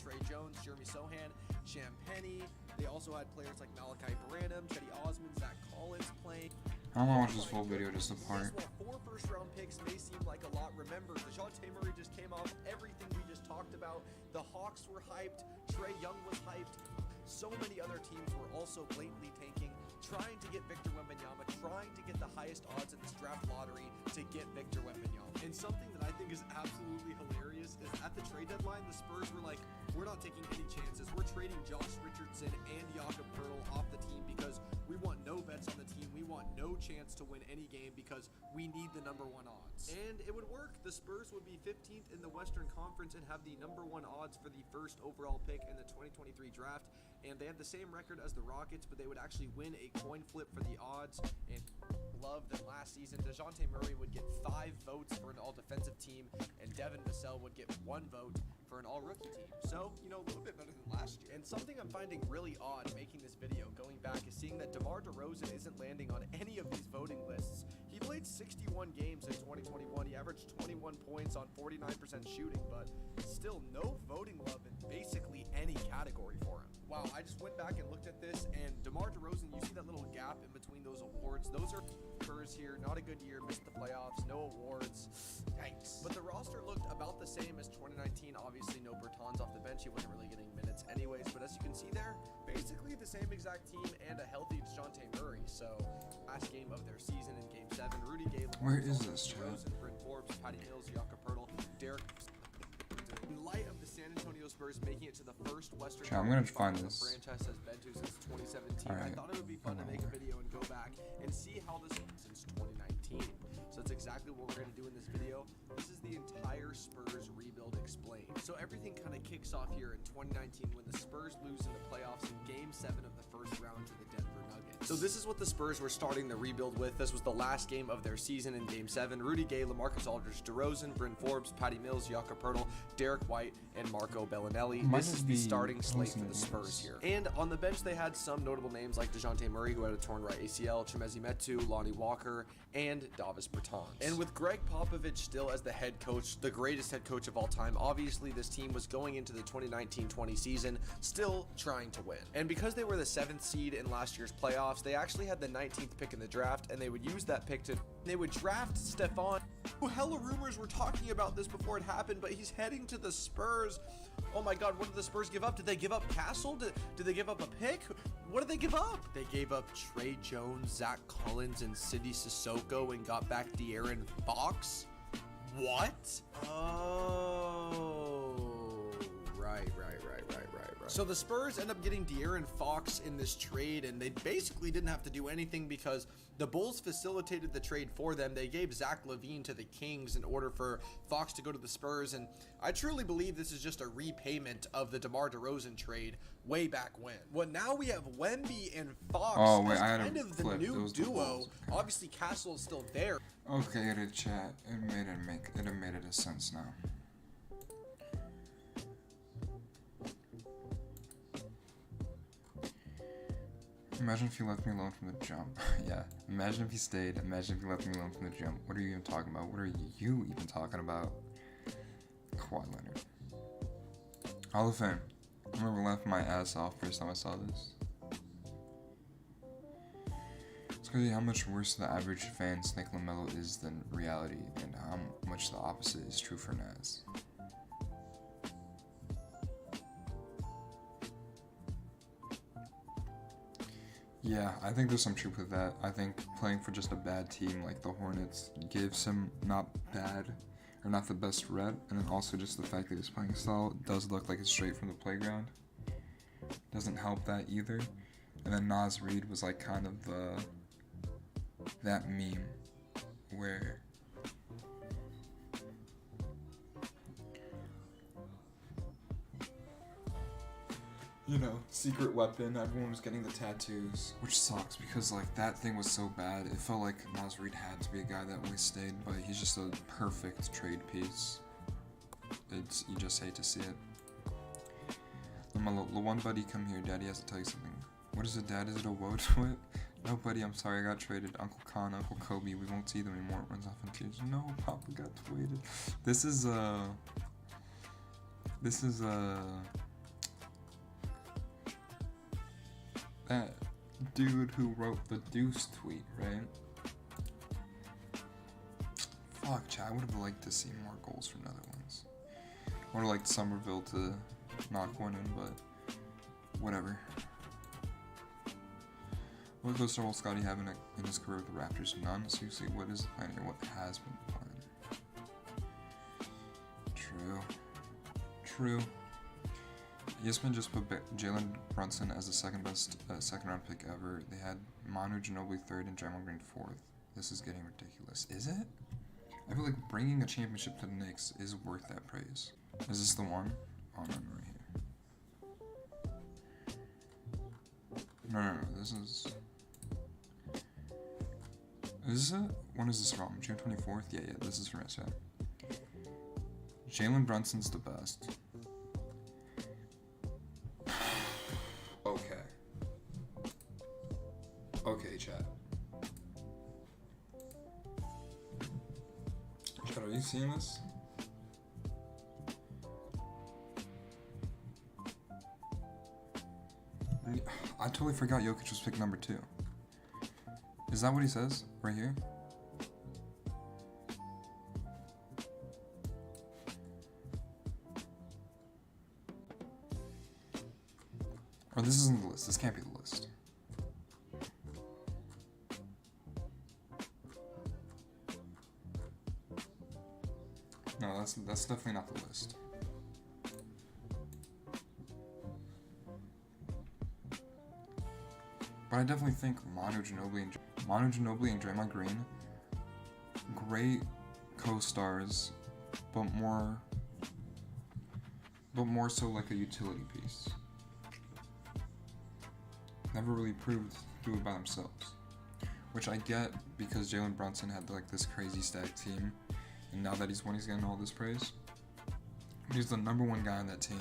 Trey Jones, Jeremy Sohan, Champagny. They also had players like Malachi Branham, Chetty Osman, Zach Collins playing. I want to watch this full video just a part. While 4 first-round picks may seem like a lot, remember, DeJounte Murray just came off everything we just talked about. The Hawks were hyped. Trae Young was hyped. So many other teams were also blatantly tanking, trying to get Victor Wembanyama, trying to get the highest odds in this draft lottery to get Victor Wembanyama. And something that I think is absolutely hilarious is at the trade deadline, the Spurs were like, we're not taking any chances. We're trading Josh Richardson and Jakob Poeltl off the team because we want no bets on the team. We want no chance to win any game because we need the #1 odds. And it would work. The Spurs would be 15th in the Western Conference and have the #1 odds for the first overall pick in the 2023 draft. And they had the same record as the Rockets, but they would actually win a coin flip for the odds. And love that last season, DeJounte Murray would get 5 votes for an all-defensive team, and Devin Vassell would get 1 vote for an all-rookie team. So, you know, a little bit better than last year. And something I'm finding really odd making this video, going back, is seeing that DeMar DeRozan isn't landing on any of these voting lists. He played 61 games in 2021. He averaged 21 points on 49% shooting, but still no voting love in basically any category for him. Wow, I just went back and looked at this, and DeMar DeRozan, you see that little gap in between those awards? Those are Spurs here, not a good year, missed the playoffs, no awards. Yikes. But the roster looked about the same as 2019. Obviously, no Bertans off the bench. He wasn't really getting minutes anyways, but as you can see there, basically the same exact team and a healthy DeJounte Murray. So, last game of their season in Game 7, Rudy Gay, Where is this, chat? Bryn Forbes, Patty Mills, Jakob Poeltl, Derek. In light of the San Antonio Spurs making it to the first Western I'm gonna find Conference this. the franchise has been to since 2017, All right. I thought it would be fun to make a video and go back and see how this since 2019. So that's exactly what we're going to do in this video. This is the entire Spurs rebuild explained. So everything kind of kicks off here in 2019 when the Spurs lose in the playoffs in Game 7 of the first round to the Denver Nuggets. So this is what the Spurs were starting the rebuild with. This was the last game of their season in Game 7. Rudy Gay, LaMarcus Aldridge, DeRozan, Bryn Forbes, Patty Mills, Jakob Poeltl, Derek White, and Marco Bellinelli. Might This is just the be starting slate for listening the to Spurs this. here. And on the bench, they had some notable names like DeJounte Murray, who had a torn right ACL, Chimezi Metu, Lonnie Walker, and Davis Bertans. And with Greg Popovich still as the head coach, the greatest head coach of all time, obviously this team was going into the 2019-20 season still trying to win. And because they were the 7th seed in last year's playoffs, they actually had the 19th pick in the draft, and they would use that pick to draft Stephon. Hella rumors were talking about this before it happened, but he's heading to the Spurs. Oh my god, what did the Spurs give up? Did they give up Castle? Did they give up a pick? What did they give up? They gave up Trey Jones, Zach Collins, and Cindy Sissoko and got back De'Aaron Fox? What? Oh, Right. So the Spurs end up getting De'Aaron Fox in this trade, and they basically didn't have to do anything because the Bulls facilitated the trade for them. They gave Zach LaVine to the Kings in order for Fox to go to the Spurs, and I truly believe this is just a repayment of the DeMar DeRozan trade way back when. Well, now we have Wemby and Fox as kind of the new duo. Obviously, Castle is still there. Okay, it chat. It made it a sense now. Imagine if you left me alone from the jump. Yeah. Imagine if you stayed. Imagine if you left me alone from the jump. What are you even talking about? What are you even talking about? Kawhi Leonard. Hall of Fame. I remember laughing my ass off first time I saw this. It's crazy how much worse the average fan think LaMelo is than reality, and how much the opposite is true for Naz. Yeah, I think there's some truth with that. I think playing for just a bad team like the Hornets gives him not bad, or not the best rep, and then also just the fact that his playing style does look like it's straight from the playground. Doesn't help that either. And then Naz Reid was like kind of that meme where you know, secret weapon, everyone was getting the tattoos, which sucks because like that thing was so bad. It felt like Naz Reid had to be a guy that always stayed, but he's just a perfect trade piece. You just hate to see it. one buddy, come here. Daddy has to tell you something. What is it, Dad? Is it a woe to it? No, buddy, I'm sorry, I got traded. Uncle Khan, Uncle Kobe, we won't see them anymore. It runs off in tears. No, Papa got traded. This is that dude who wrote the Deuce tweet, right? Fuck, chat, I would have liked to see more goals from Netherlands. I would have liked Somerville to knock one in, but whatever. What goes will Scotty have in his career with the Raptors? None. Seriously, what is the plan here? What has been the plan? True. ESPN just put Jalen Brunson as the second best second round pick ever. They had Manu Ginobili third and Draymond Green fourth. This is getting ridiculous. Is it? I feel like bringing a championship to the Knicks is worth that praise. Is this the one? Oh, no, right here. No. This is... Is this it? When is this from? June 24th? Yeah, this is from yesterday. Jalen Brunson's the best. Okay, chat. Chat, are you seeing this? I totally forgot Jokic was pick number 2. Is that what he says? Right here? Or this isn't the list. This can't be the list. No, that's definitely not the list. But I definitely think Manu Ginobili and Draymond Green, great co-stars, but more so like a utility piece. Never really proved to do it by themselves, which I get because Jalen Brunson had like this crazy stacked team. And now that he's won, he's getting all this praise. He's the number one guy on that team.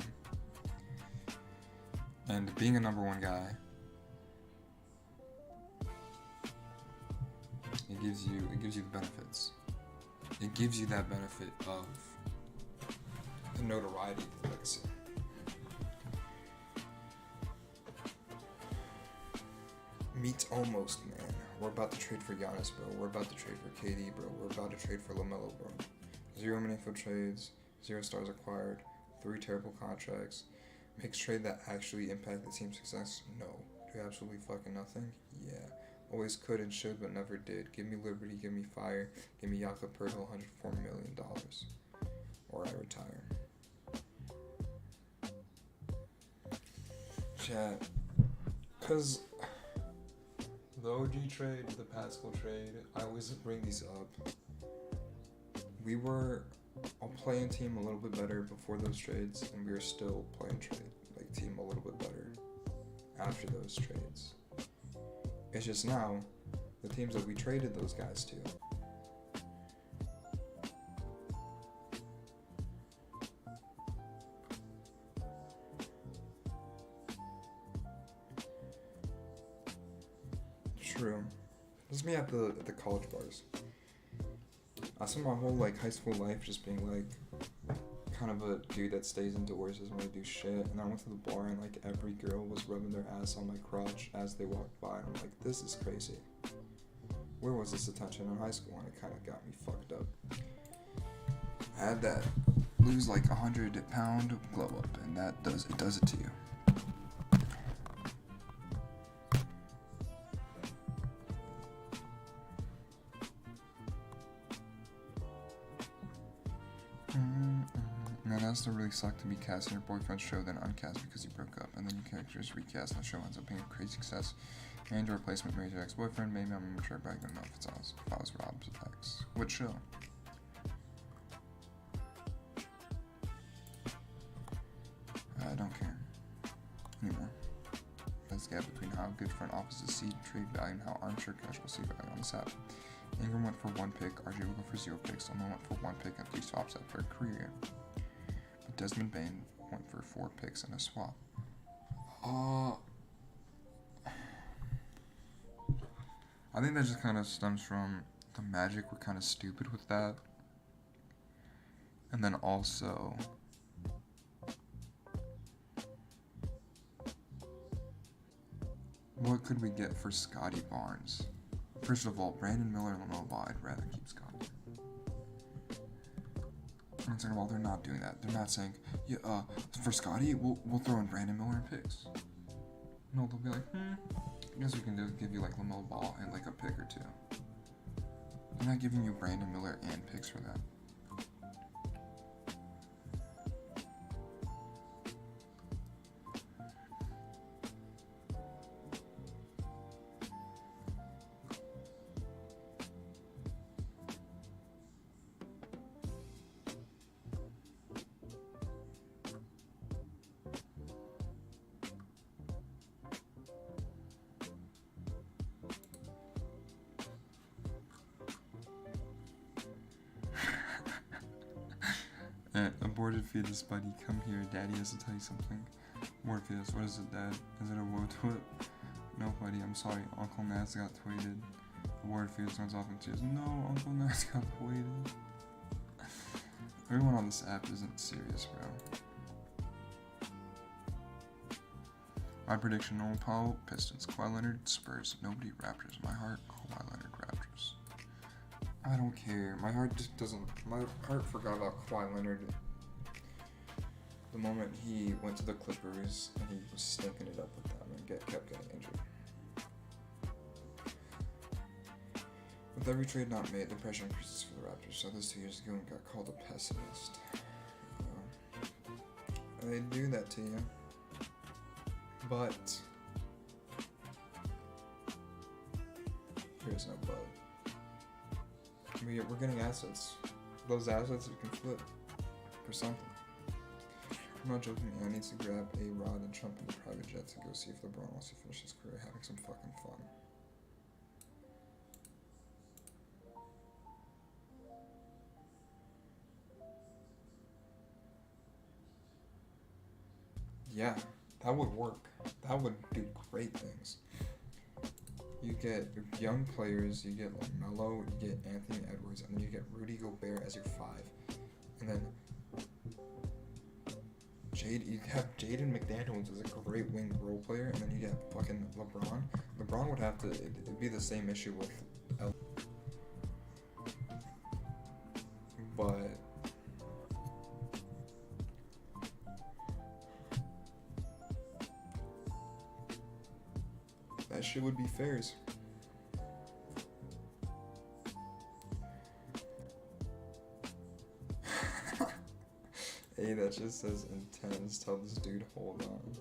And being a number one guy, it gives you the benefits. It gives you that benefit of the notoriety of the legacy. Meets almost, man. We're about to trade for Giannis, bro. We're about to trade for KD, bro. We're about to trade for LaMelo, bro. 0 meaningful trades, 0 stars acquired, 3 terrible contracts. Makes trade that actually impact the team's success? No. Do absolutely fucking nothing? Yeah. Always could and should, but never did. Give me Liberty, give me Fire, give me Jakob Poeltl, $104 million. Or I retire. Chat. Because the OG trade, the Pascal trade, I always bring these up. We were a playing team a little bit better before those trades, and we were still playing team a little bit better after those trades. It's just now, the teams that we traded those guys to, true. This is me at the college bars. I spent my whole high school life just being kind of a dude that stays indoors, doesn't really do shit. And I went to the bar and every girl was rubbing their ass on my crotch as they walked by, and I'm like, this is crazy. Where was this attention in high school? And it kind of got me fucked up. I had that lose 100-pound glow up, and it does it to you. That still really sucked to be cast in your boyfriend's show, then uncast because you broke up, and then your character is recast and the show ends up being a crazy success, and your replacement marries your ex-boyfriend. Maybe I'm immature, but I don't know if I was Rob's ex. What show? I don't care anymore. That's the gap between how good front offices see trade value and how armchair casual see value on this app. Ingram went for 1 pick, RJ will go for 0 picks, Solomon went for 1 pick and 3 swaps after a career year. But Desmond Bain went for 4 picks and a swap. I think that just kind of stems from the Magic were kind of stupid with that. And then also, what could we get for Scotty Barnes? First of all, Brandon Miller and Lamelo Ball, I'd rather keep Scotty. And second of all, they're not doing that. They're not saying, yeah, for Scotty, we'll throw in Brandon Miller and picks. No, they'll be like, I guess we can give you Lamelo Ball and a pick or 2. They're not giving you Brandon Miller and picks for that. Morpheus, buddy, come here. Daddy has to tell you something. Morpheus, what is it, Dad? Is it a woe twit? No, buddy, I'm sorry. Uncle Naz got tweeted. Morpheus runs off in tears. No, Uncle Naz got tweeted. Everyone on this app isn't serious, bro. My prediction: Nolan Powell, Pistons. Kawhi Leonard, Spurs. Nobody, Raptors. My heart, Kawhi Leonard, Raptors. I don't care. My heart just doesn't. My heart forgot about Kawhi Leonard the moment he went to the Clippers and he was stinking it up with them and kept getting injured. With every trade not made, the pressure increases for the Raptors. So this 2 years ago and got called a pessimist. They do that to you. But there's no but. We're getting assets. Those assets we can flip for something. I'm not joking, I need to grab a rod and jump in the private jet to go see if LeBron wants to finish his career having some fucking fun. Yeah, that would work. That would do great things. You get young players, you get Melo, you get Anthony Edwards, and then you get Rudy Gobert as your 5. And then you have Jaden McDaniels as a great wing role player, and then you get fucking LeBron. LeBron would have to, it'd be the same issue with but that shit would be fairs. Hey, that just says intense. Tell this dude, hold on.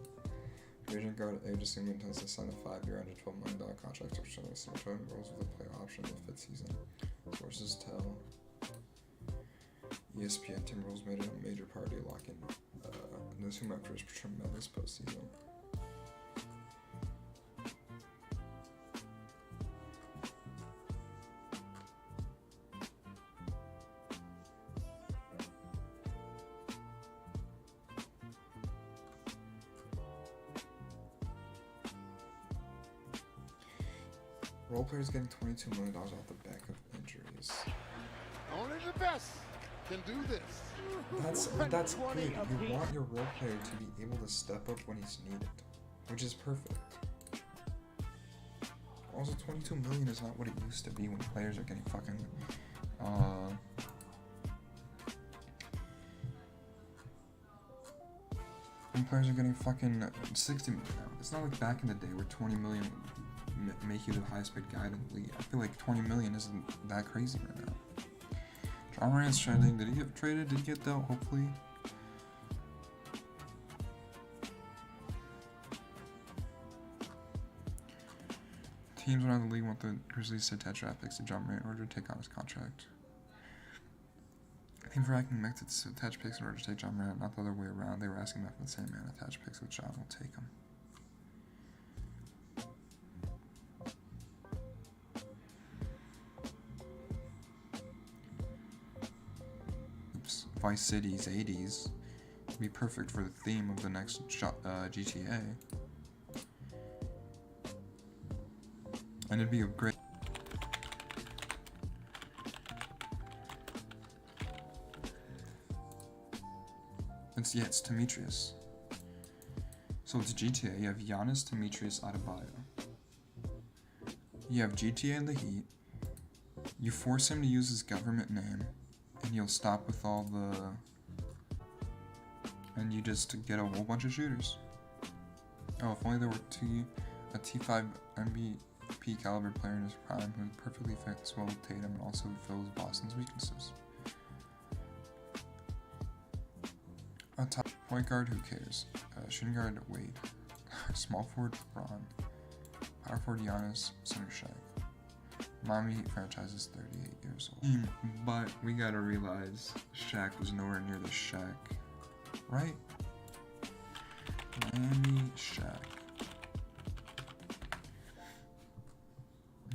Free agent guard agency intends to sign a 5-year, $112 million contract to return similar roles with a player option in the 5th season. Sources tell ESPN Timberwolves made it a major priority to lock in Newsroom after his tremendous postseason. Role players getting $22 million off the back of injuries. Only the best can do this. That's good. You want your role player to be able to step up when he's needed, which is perfect. Also, $22 million is not what it used to be when players are getting fucking when players are getting fucking 60 million now. It's not like back in the day where 20 million make you the highest paid guy in the league. I feel like 20 million isn't that crazy right now. John Morant's trending. Did he get traded? Did he get dealt? Hopefully. Teams around the league want the Grizzlies to attach draft picks to John Morant in order to take on his contract. Teams were asking Mac to attach picks in order to take John Morant, not the other way around. They were asking Mac for the same man to attach picks, which John will take them. Vice City's 80s would be perfect for the theme of the next GTA. And it'd be a great... It's Demetrius. So it's GTA. You have Giannis, Demetrius, Adebayo. You have GTA in the Heat. You force him to use his government name. And you'll stop with all the... And you just get a whole bunch of shooters. Oh, if only there were a T5 MVP caliber player in his prime who perfectly fits well with Tatum and also fills Boston's weaknesses. A top point guard, who cares? Shooting guard, Wade. Small forward, Ron. Power forward, Giannis. Center, Shaq. Miami Heat franchise is 38 years old. But we gotta realize Shaq was nowhere near the Shaq. Right? Miami Shaq.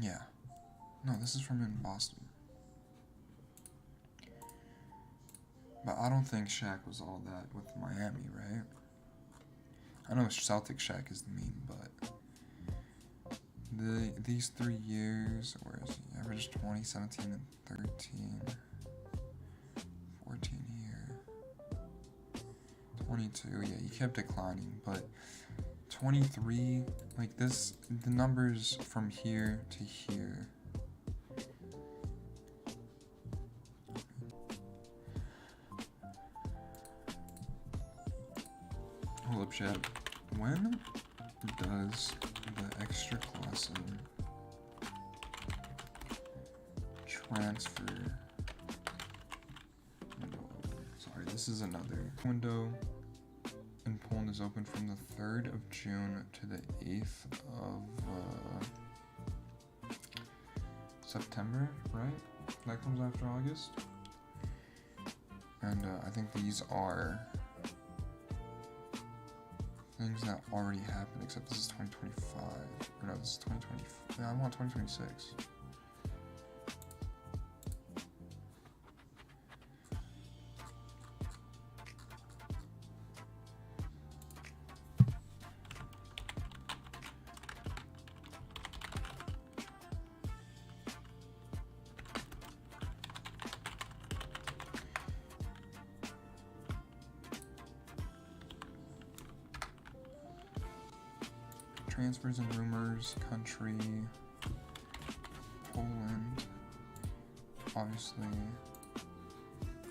Yeah. No, this is from in Boston. But I don't think Shaq was all that with Miami, right? I know Celtic Shaq is the meme, but these 3 years, where is he? Averaged 20, 17, and 13. 14 here. 22, yeah, he kept declining, but 23, like this, the numbers from here to here. Hold up, chat. When does the extra class transfer window open? Sorry, this is another window in Poland is open from the 3rd of June to the 8th of September, right? That comes after August. And I think these are things that already happened, except this is 2025. Or no, this is 2020. Yeah, I want 2026. Transfers and rumors, country, Poland, obviously.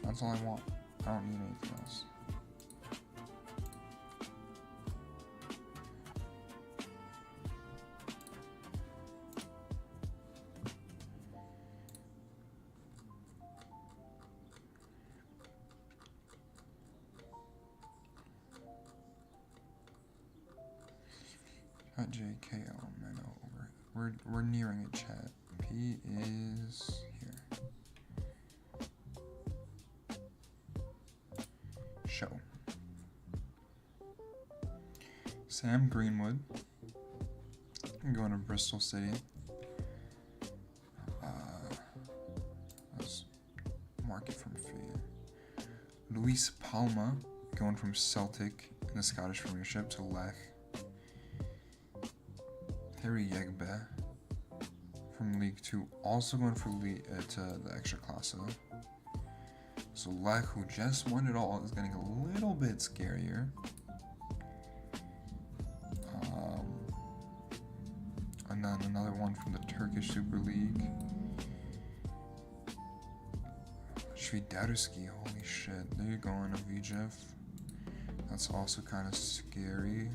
That's all I want. I don't need anything else. At JKL, man, over. We're nearing it, chat. P is here. Show. Sam Greenwood. I'm going to Bristol City. Let's mark it from Faye. Luis Palma going from Celtic in the Scottish Premiership to Lech. Harry Yegbe from League 2, also going for to the Extra Classe. So Lech, who just won it all, is getting a little bit scarier. And then another one from the Turkish Super League. Shvidaruski, holy shit. There you go, Avijov. That's also kind of scary.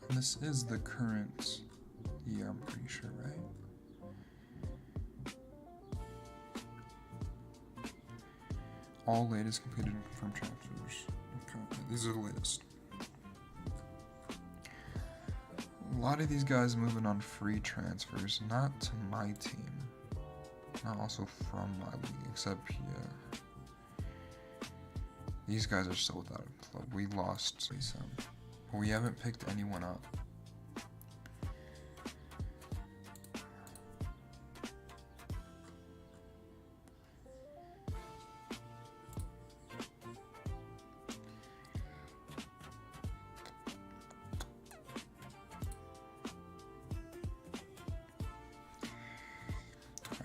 And this is the current year, I'm pretty sure, right? All latest completed and confirmed transfers. Okay, these are the latest. A lot of these guys moving on free transfers, not to my team. Not also from my league, except yeah. These guys are still without a club. We lost some, but we haven't picked anyone up.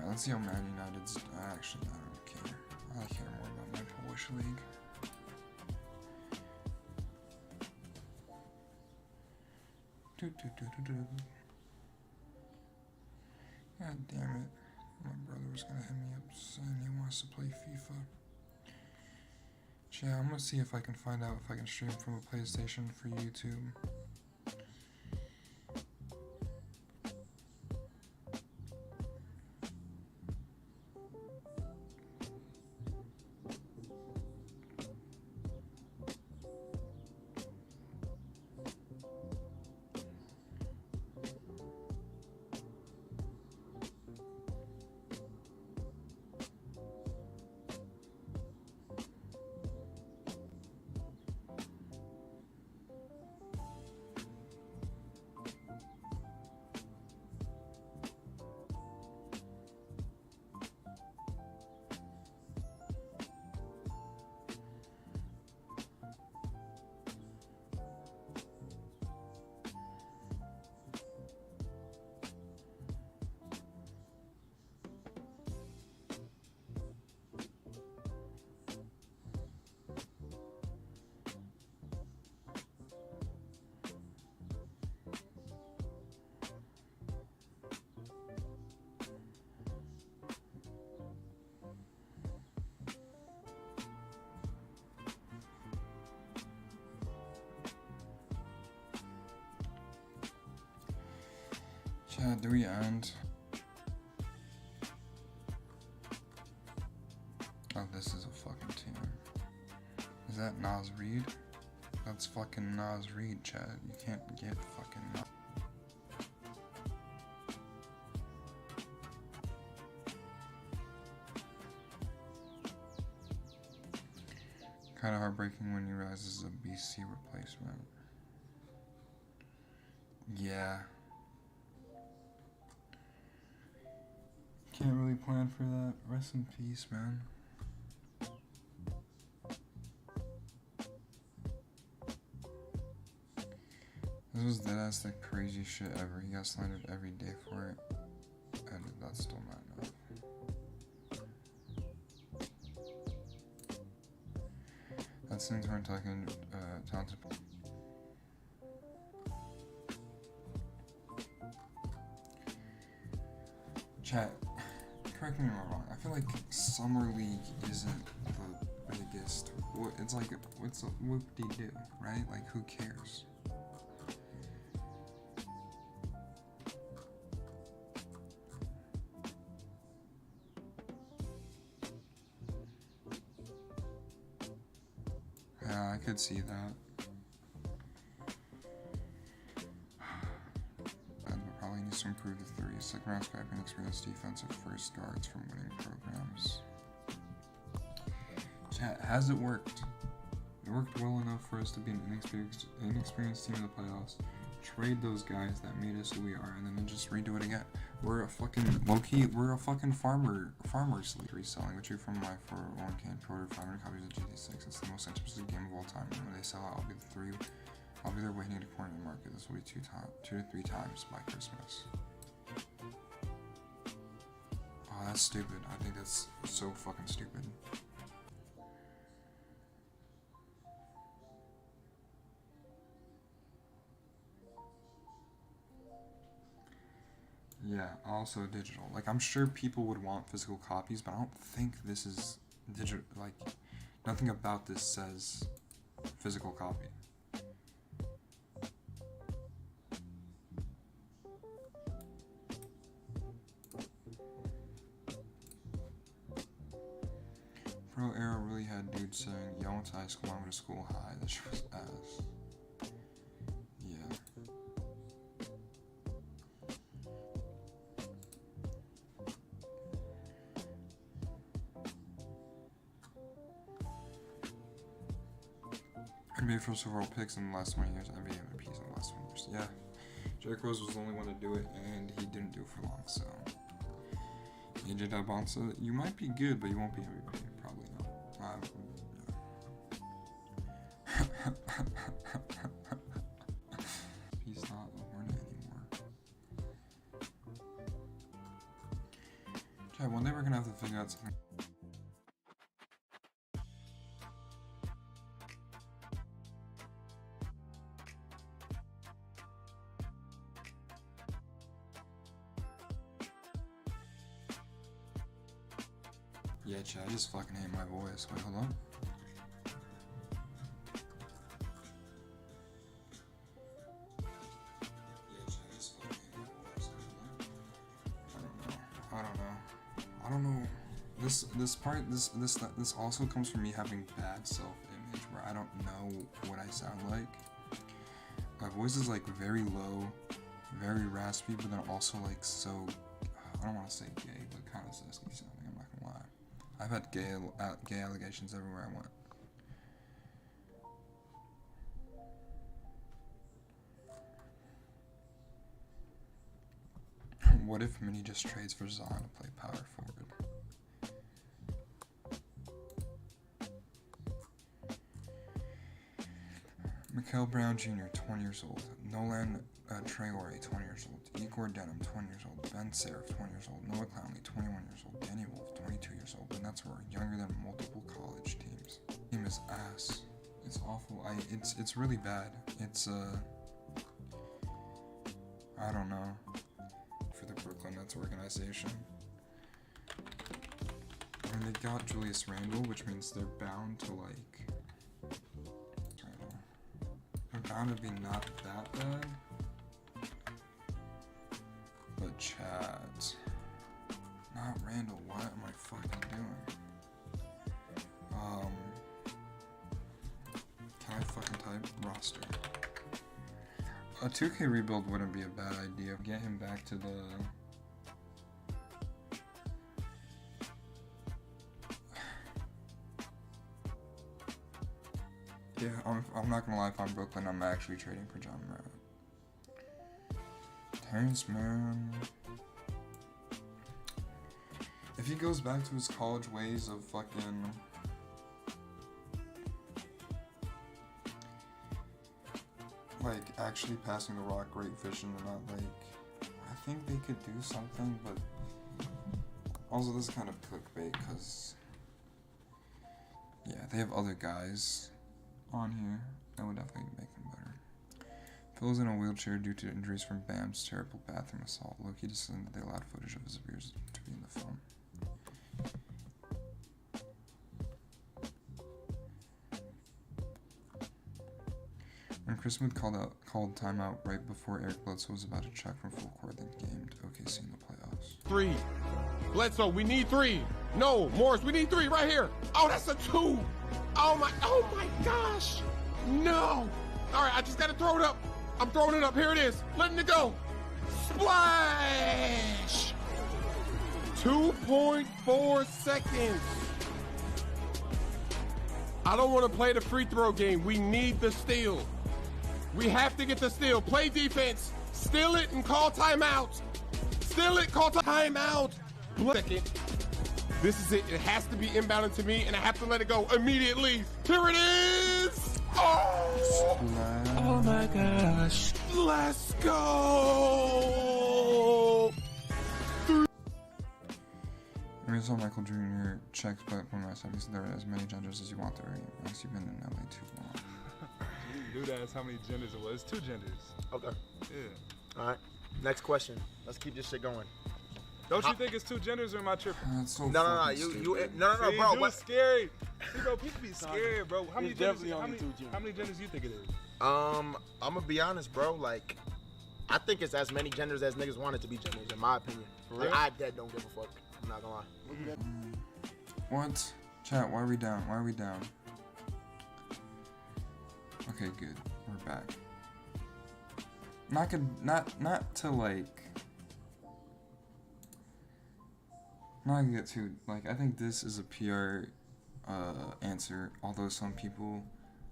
Let's see how Man United's. Actually, I don't care. I care more about my Polish league. God damn it. My brother was gonna hit me up saying he wants to play FIFA. Yeah, I'm gonna see if I can find out if I can stream from a PlayStation for YouTube. Yeah, do we end? Oh, this is a fucking team. Is that Nas Reed? That's fucking Nas Reed, Chad. You can't get fucking Nas. Kind of heartbreaking when you realize this is a BC replacement. Yeah. Can't really plan for that. Rest in peace, man. This was deadass the craziest shit ever. He got slandered every day for it. And that's still not enough. That's things we're talking talented. Chat. Correct me if I'm wrong. I feel like Summer League isn't the biggest. It's like, what's a whoop-de-doo, right? Like, who cares? I could see that. And we'll probably need to improve the three. Second round scrapping experienced defensive first guards from winning programs. Chat, has it worked? It worked well enough for us to be an inexperienced team in the playoffs. Trade those guys that made us who we are, and then just redo it again. We're a fucking low-key, we're a fucking farmer's league reselling, which you from my 401k and pre-ordered 500 copies of GT6. It's the most anticipated game of all time. And when they sell out, I'll be there waiting at a corner of the market. This will be 2 to 3 times by Christmas. Oh, that's stupid. I think that's so fucking stupid. Yeah, also digital. Like, I'm sure people would want physical copies, but I don't think this is digital. Like, nothing about this says physical copy. Pro era really had dudes saying, "Yo, I went to high school, I went to school high." That shit was ass. Yeah. NBA first overall picks in the last 20 years. NBA MVPs in the last 20 years. Yeah. Derrick Rose was the only one to do it, and he didn't do it for long, so. AJ Dabonsa, you might be good, but you won't be MVP. Probably not. He's not a Hornet anymore. Chad, one day we're gonna have to figure out something. Yeah, Chad, I just fucking hate my voice. Wait, hold on. Yeah, Chad, I just fucking hate my voice. I don't know. This also comes from me having bad self-image, where I don't know what I sound like. My voice is like very low, very raspy, but then also like so. I don't want to say gay, but kind of sexy sounding. I'm not gonna lie. I've had gay allegations everywhere I went. What if Mini just trades for Zahn to play power forward? Mikael Brown Jr., 20 years old. Nolan Traore, 20 years old. Igor Denham, 20 years old. Ben Serif, 20 years old. Noah Clowney, 21 years old. Danny Wolf, 22 years old. The Nets were younger than multiple college teams. Team is ass. It's awful. It's really bad. It's I don't know. For the Brooklyn Nets organization. I mean, they got Julius Randle, which means they're bound to like. They're bound to be not that bad. But Chad, not Randall. What am I fucking doing? Can I fucking type roster? A 2K rebuild wouldn't be a bad idea. Get him back to the. Yeah, I'm not gonna lie. If I'm Brooklyn, I'm actually trading for John Morant. Terrence Mann. If he goes back to his college ways of fucking. Like, actually passing the rock, great vision, and not like. I think they could do something, but. Also, this is kind of clickbait, because. Yeah, they have other guys on here that would definitely make them better. Phil's in a wheelchair due to injuries from Bam's terrible bathroom assault. Loki decided that they allowed footage of his abuse to be in the film. When Chris Smith called timeout right before Eric Bledsoe was about to check from full court, then gamed OKC in the playoffs. 3. Bledsoe, we need 3. No, Morris, we need 3 right here. Oh, that's a 2. Oh my gosh. No! All right, I just gotta throw it up. I'm throwing it up. Here it is. Letting it go. Splash! 2.4 seconds. I don't want to play the free throw game. We need the steal. We have to get the steal. Play defense. Steal it and call timeout. Steal it, call timeout. Second. This is it. It has to be inbounded to me, and I have to let it go immediately. Here it is. Oh! Oh my gosh. Let's go. I mean, so Michael Jr. checks back from my side. He said there are as many genders as you want there. Max, you've been in LA too long. You didn't do that. That's how many genders it was. 2 genders. Okay. Yeah. All right. Next question. Let's keep this shit going. Don't you think it's 2 genders, or am I tripping? That's so No, stupid. no, See, bro. dude, What? scary. See, bro, people be scared, bro. How many It's genders? definitely How only many, 2 genders. how many genders you think it is? I'm gonna be honest, bro. Like, I think it's as many genders as niggas want it to be genders, in my opinion. Like, real? I dead don't give a fuck. I'm not gonna lie. What? Chat, why are we down? Why are we down? Okay, good. We're back. Not to like. Not gonna get too like. I think this is a PR answer. Although some people,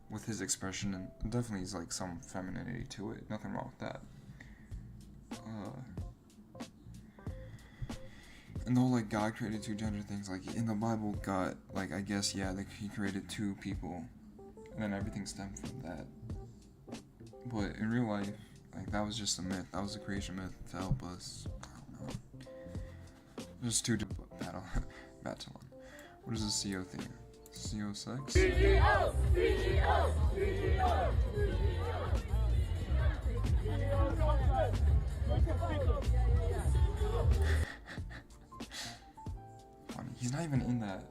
with his expression and definitely is like some femininity to it. Nothing wrong with that. And the whole like God created 2 gender things, like in the Bible, God, like I guess yeah, like he created 2 people, and then everything stemmed from that. But in real life, like that was just a myth. That was a creation myth to help us. I don't know. Just 2 battle. What is the CO theme? CO sex? Funny. He's not even in that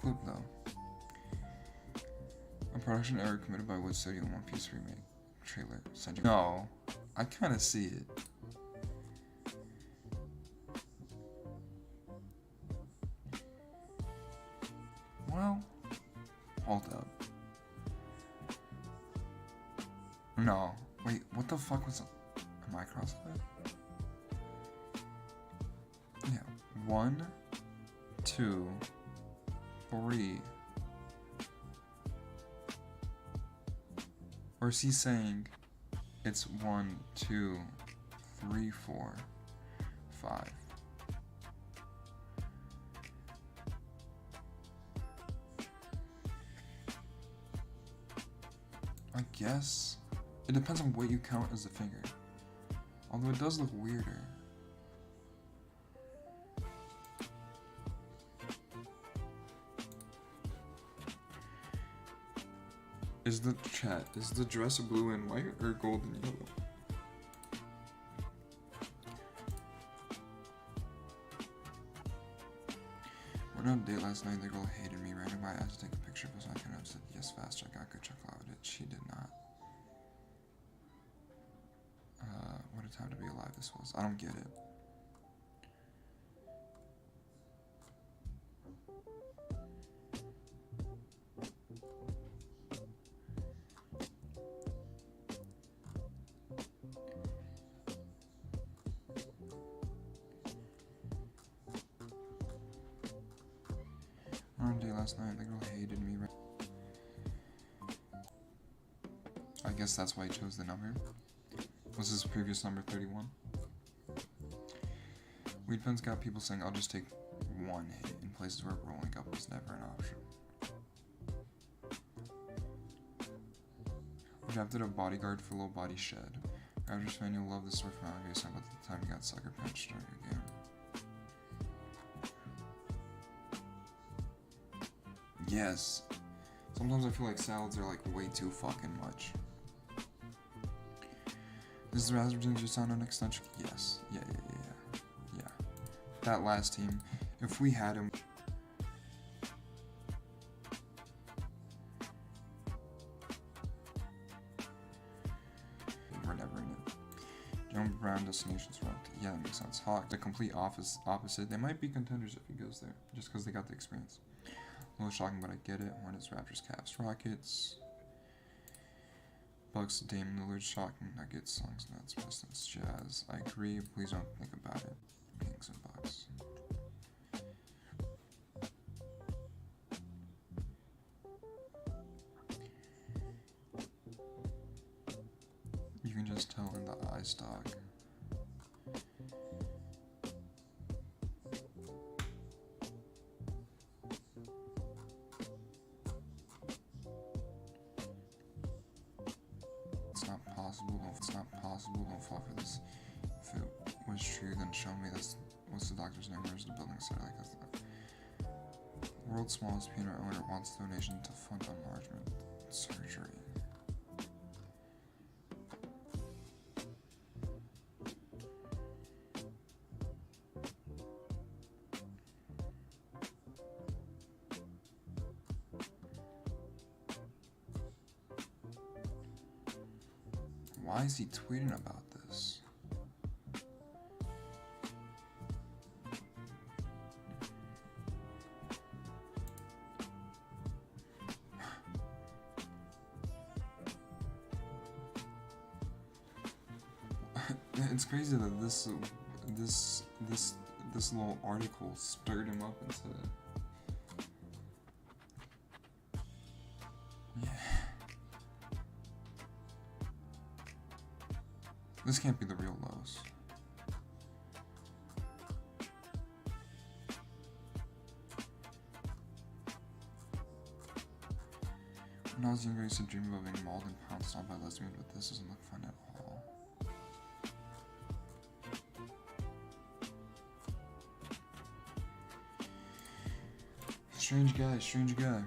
clip though. A production error committed by Wood Studio One Piece remake trailer. No, I kind of see it. Well, hold up. No, wait, what the fuck was? Am I cross-eyed? Yeah, 1, 2, 3. Or is he saying it's 1, 2, 3, 4, 5? I guess it depends on what you count as a finger. Although it does look weirder. Is the dress blue and white or gold and yellow? Went on a date last night, the girl hated me. Ran by, I had to take a picture of us. I kind of said yes fast. I got good chocolate with it. She did not. What a time to be alive this was. I don't get it. On a date last night, the girl hated me. I guess that's why he chose the number. Was his previous number 31? Weed Pen's got people saying I'll just take 1 hit in places where rolling up was never an option. We drafted a bodyguard for low body shed. Raptors fan, you'll love this story from Alligator about the time he got sucker punched during your game. Yes. Sometimes I feel like salads are like way too fucking much. Is the Raspberry Ginger sound an extension? Yes. Yeah. That last team, if we had him. We're never in it. John Brown destinations route. Yeah, that makes sense. Hawk, the complete opposite. They might be contenders if he goes there, just because they got the experience. A little shocking, but I get it. Hornets, Raptors, Cavs, Rockets. Bucks, Dame Lillard, shocking Nuggets, songs, Nets, Pistons, Jazz. I agree, please don't think about it. Kings and Bucks. You can just tell in the eye stock. Don't fall for this. If it was true, then show me this. What's the doctor's name? Where's the building site? Like that. World's smallest peanut owner wants donation to fund enlargement surgery. Why is he tweeting about this? It's crazy that this little article stirred him up into. Yeah. This can't be the real lows. When I was younger, I used to dream about being mauled and pounced on by lesbians, but this doesn't look fun at all. Strange guy, strange guy.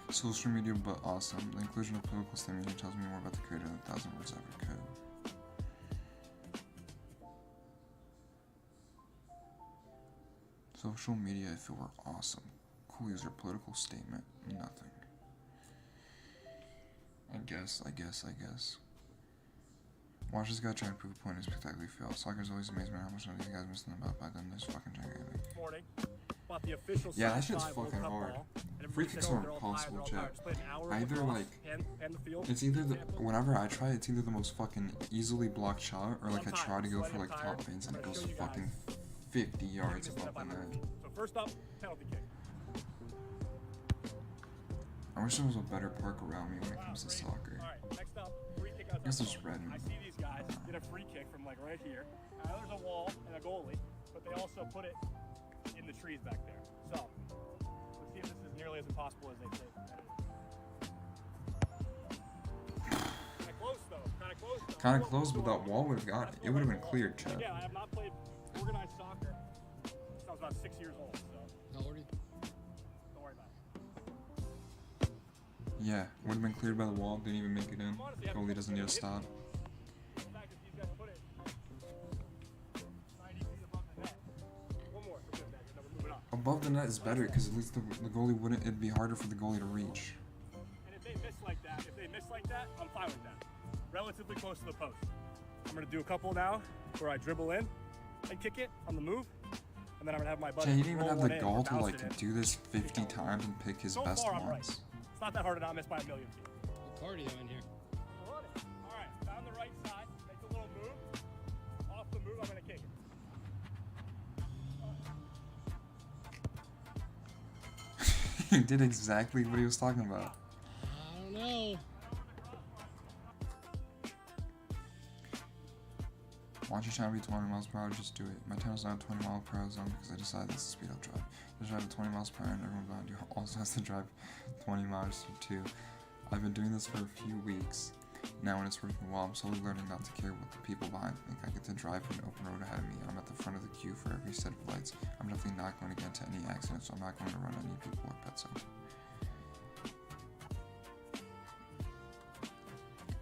Social media, but awesome. The inclusion of political statement here tells me more about the creator than 1,000 words ever could. Social media, if it were awesome. Cool user, political statement, nothing. I guess. Watch this guy try to prove a point and spectacularly fail. Soccer's always amazed me how much these guys missing about by then this fucking gigantic. Morning. About the official Yeah, that shit's fucking hard. Free kicks are impossible, chat. Either like, it's either the, whenever I try, it's either the most fucking easily blocked shot, or like I try to go for like top bins and it goes fucking 50 yards above the net. So first up, penalty kick. I wish there was a better park around me when it comes to soccer. Alright, next up, free kick out I guess it's red. I see these guys get a free kick from like right here. There's a wall and a goalie, but they also put it in the trees back there. So, let's see if this is nearly as impossible as they say. Kinda close though, Kinda close, but that wall would have got it. It would have been cleared, chat. Yeah, I have not played organized soccer since I was about 6 years old, so. How old are you? Don't worry about it. Yeah, would have been cleared by the wall, didn't even make it in. Goalie doesn't need to stop. Above the net is better because at least the goalie wouldn't. It'd be harder for the goalie to reach. And if they miss like that, I'm fine with that. Relatively close to the post. I'm gonna do a couple now where I dribble in and kick it on the move, and then I'm gonna have my buddy. Yeah, he didn't even have the gall to like do this 50 times and pick his best far, I'm ones. right. It's not that hard to not miss by a million feet. We're partying in here. All right, down the right side, make a little move. Off the move, I'm gonna kick it. He did exactly what he was talking about. I don't know. Why don't you try to be 20 miles per hour? Just do it. My tunnel's not a 20 mile per hour zone because I decided that's the speed I'll drive. Just drive at 20 miles per hour and everyone behind you also has to drive 20 miles too. I've been doing this for a few weeks now and it's working well. I'm slowly learning not to care what the people behind think. I get to drive an open road ahead of me. I'm at the front of the queue for every set of lights. I'm definitely not going to get into any accidents, so I'm not going to run any people or pets over.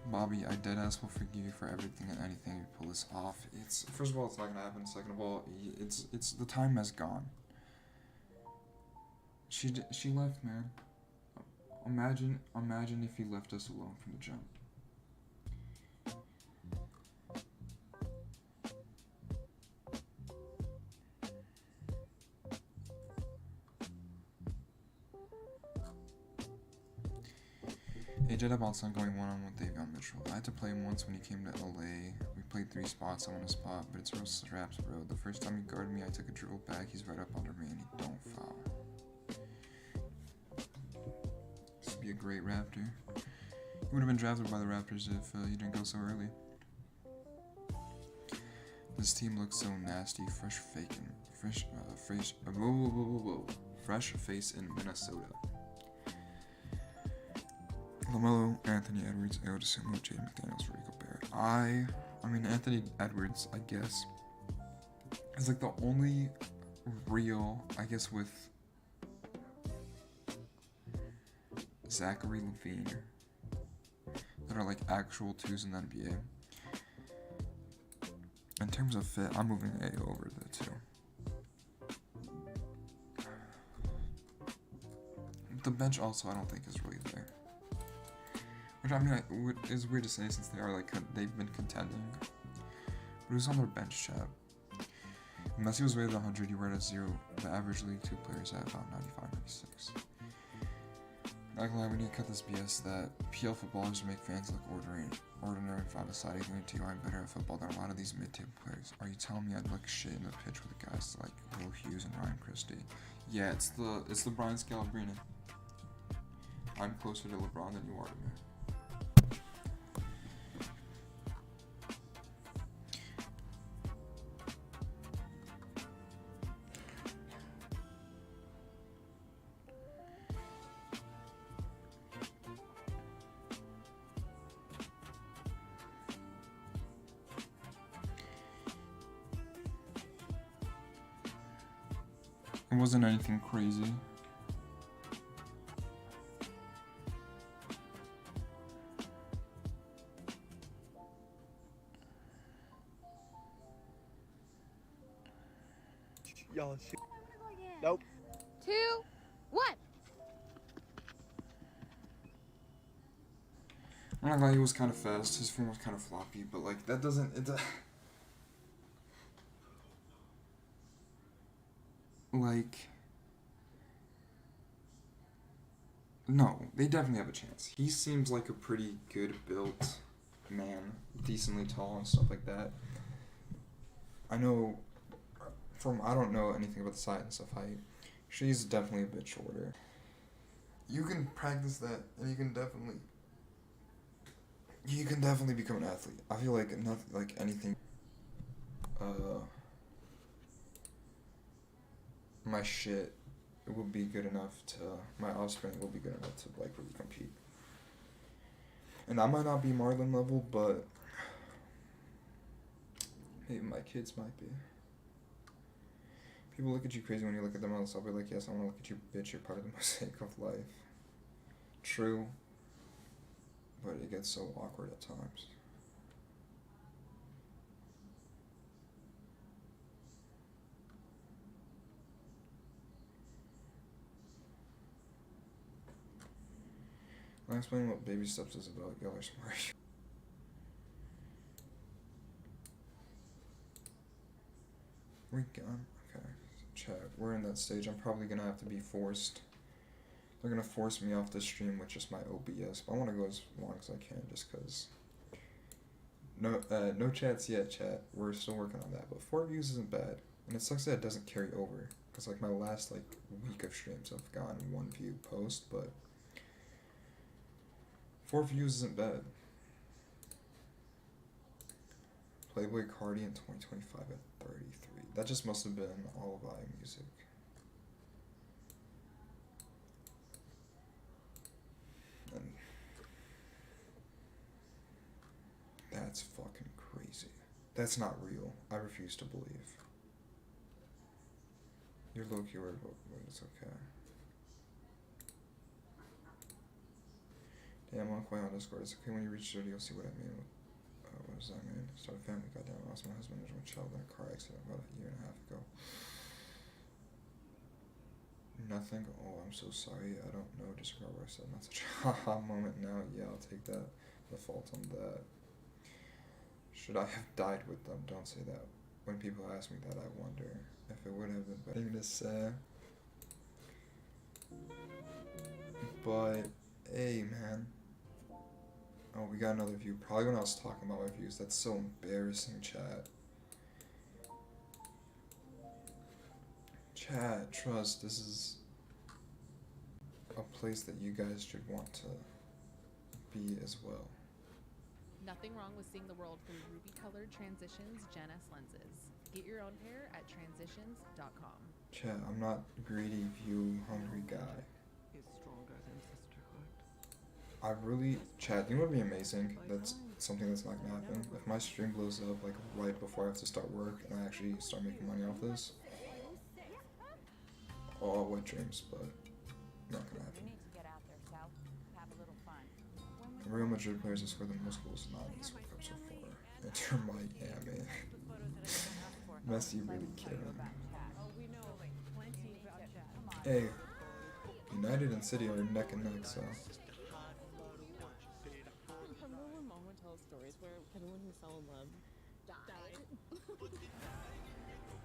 Bobby, I deadass will forgive you for everything and anything you pull this off. It's first of all, it's not gonna happen. Second of all, it's the time has gone. She left, man. Imagine if he left us alone from the jump. AJ Debonson going one-on-one with Davion Mitchell. I had to play him once when he came to LA. We played 3 spots. I won a spot, but it's real straps, bro. The first time he guarded me, I took a dribble back. He's right up under me, and he don't foul. This would be a great Raptor. He would have been drafted by the Raptors if he didn't go so early. This team looks so nasty. Fresh face in Minnesota. LaMelo, Anthony Edwards, Ayo Dosunmu, Jaden McDaniels, Rudy Gobert. I mean Anthony Edwards, I guess, is like the only real, I guess, with Zachary Levine that are like actual 2s in the NBA. In terms of fit, I'm moving Ayo over the 2. The bench also I don't think is really there. Which I mean, is weird to say since they are like they've been contending. But who's on their bench, chat? Messi was rated 100. You were at a 0. The average League 2 players at about 95, 96. Not gonna lie, we need to cut this BS that PL footballers make fans look ordinary and find deciding to I'm better at football than a lot of these mid-table players. Are you telling me I'd look shit in the pitch with the guys like Will Hughes and Ryan Christie? Yeah, it's the Brian Scalabrine. I'm closer to LeBron than you are to me. It wasn't anything crazy. Y'all shit. Nope. 2, 1. I'm not gonna lie, he was kind of fast. His form was kind of floppy, but like that doesn't. Like, no, they definitely have a chance. He seems like a pretty good built man, decently tall and stuff like that. I know I don't know anything about the size and stuff height. She's definitely a bit shorter. You can practice that, and you can definitely become an athlete. I feel like nothing, like anything. My shit will be good enough to, my offspring will be good enough to like really compete. And I might not be Marlon level, but maybe my kids might be. People look at you crazy when you look at them on the subway like, yes, I want to look at you, bitch, you're part of the mosaic of life. True, but it gets so awkward at times. I'll explain what baby steps is about. Y'all are smart. We gone? Okay. Chat. We're in that stage. I'm probably gonna have to be forced. They're gonna force me off the stream with just my OBS. But I want to go as long as I can, just cause. No chats yet, chat. We're still working on that. But 4 views isn't bad, and it sucks that it doesn't carry over. Cause like my last like week of streams, I've gotten 1 view post, but 4 views isn't bad. Playboy Cardi in 2025 at 33. That just must have been all of iMusic. And that's fucking crazy. That's not real. I refuse to believe. You're low-key worried about, but it's okay. Damn, I'm quite on Discord. It's okay when you reach 30, you'll see what I mean. What does that mean? Start a family, goddamn. I lost my husband and child in a car accident about a year and a half ago. Nothing? Oh, I'm so sorry. I don't know. Disregard what I said. Not such a haha moment now. Yeah, I'll take that. The fault on that. Should I have died with them? Don't say that. When people ask me that, I wonder if it would have been better to say. But, hey, man. Oh, we got another view. Probably when I was talking about my views. That's so embarrassing, chat. Chat, trust, this is a place that you guys should want to be as well. Nothing wrong with seeing the world through ruby-colored Transitions Gen S lenses. Get your own pair at transitions.com. Chat, I'm not greedy, view, hungry guy. I really, chat, you know what would be amazing? That's something that's not gonna happen. If my stream blows up like right before I have to start work and I actually start making money off this. All wet dreams, but not gonna happen. Real Madrid players have scored the most goals not in this World Cup so far. Inter Miami. Messi really killing. Hey, United and City are neck and neck, so. Remember when Mom would tell us stories where everyone who fell in love died?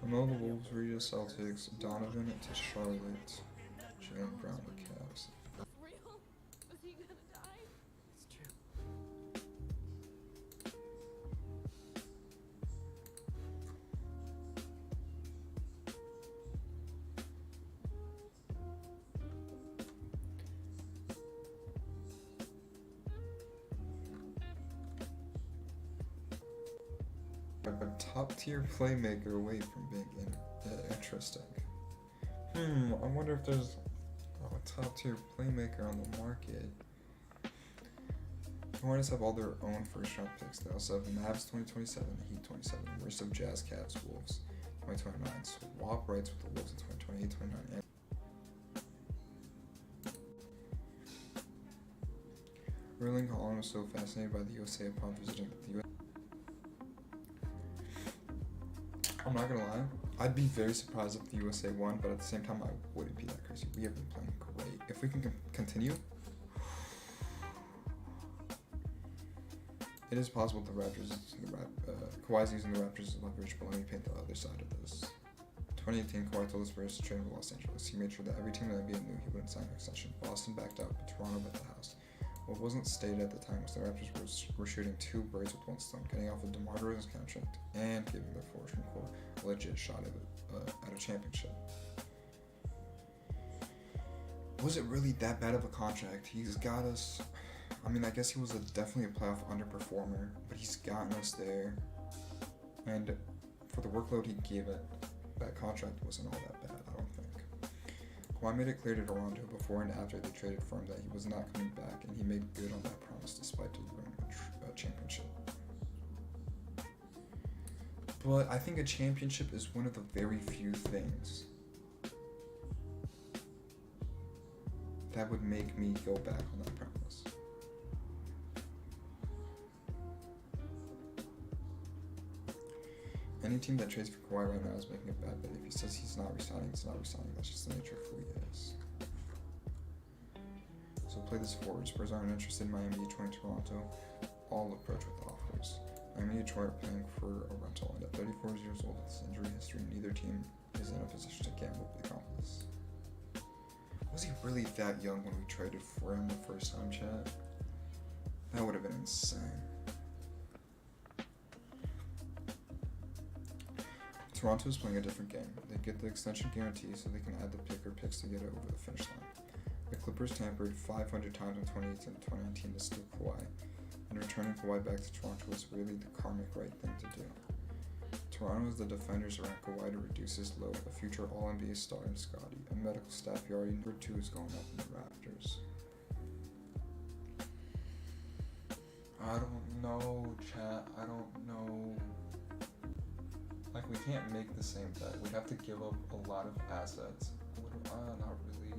Ronaldo, Wolves, Rita, Celtics, Donovan to Charlotte, Jalen Brown to Cavs. Real? Was he gonna die? It's true. A top tier playmaker away from being interesting. I wonder if there's a top tier playmaker on the market. The Hornets have all their own first round picks. They also have Mavs 2027, Heat 27, rest of Jazz, Cavs, Wolves 2029, swap rights with the Wolves in 2028, 29, and Erling Haaland was so fascinated by the USA upon visiting the US. I'm not gonna lie, I'd be very surprised if the USA won, but at the same time, I wouldn't be that crazy. We have been playing great. If we can continue, it is possible the Raptors, Kawhi's using the Raptors as leverage, but let me paint the other side of this. 2018, Kawhi told the Spurs to trade with Los Angeles. He made sure that every team in the NBA knew he wouldn't sign an extension. Boston backed out, but Toronto bet the house. What wasn't stated at the time was the Raptors were shooting two birds with one stone, getting off of DeMar DeRozan's contract and giving their fortune core a legit shot at a championship. Was it really that bad of a contract? He's got us. I mean, I guess he was definitely a playoff underperformer, but he's gotten us there. And for the workload he gave it, that contract wasn't all that bad, I don't think. Kawhi made it clear to Toronto before and after they traded for him that he was not coming back, and he made good on that promise despite delivering a championship. But I think a championship is one of the very few things that would make me go back on that promise. Any team that trades for Kawhi right now is making a bad bet. If he says he's not resigning, he's not resigning. That's just the nature of who he is. So play this forward. Spurs aren't interested in Miami, Detroit, Toronto. All approach with offers. Miami and Detroit are playing for a rental, and at 34 years old with his injury history, neither team is in a position to gamble with the confidence. Was he really that young when we traded for him the first time, chat? That would have been insane. Toronto is playing a different game. They get the extension guarantee so they can add the pick or picks to get it over the finish line. The Clippers tampered 500 times in 2018 and 2019 to steal Kawhi, and returning Kawhi back to Toronto was really the karmic right thing to do. Toronto is the defenders around Kawhi to reduce his load. A future All-NBA star in Scotty, a medical staff yard number 2 is going up in the Raptors. I don't know, chat. I don't know. Like, we can't make the same bet. We'd have to give up a lot of assets. Not really.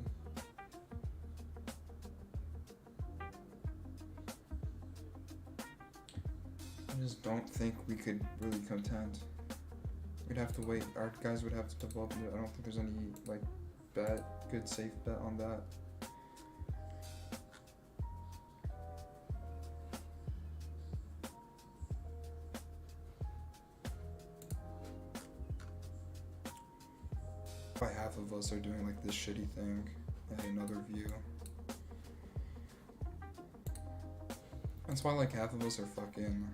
I just don't think we could really contend. We'd have to wait. Our guys would have to develop it. I don't think there's any, like, good safe bet on that. By half of us are doing like this shitty thing and another view. That's why like half of us are fucking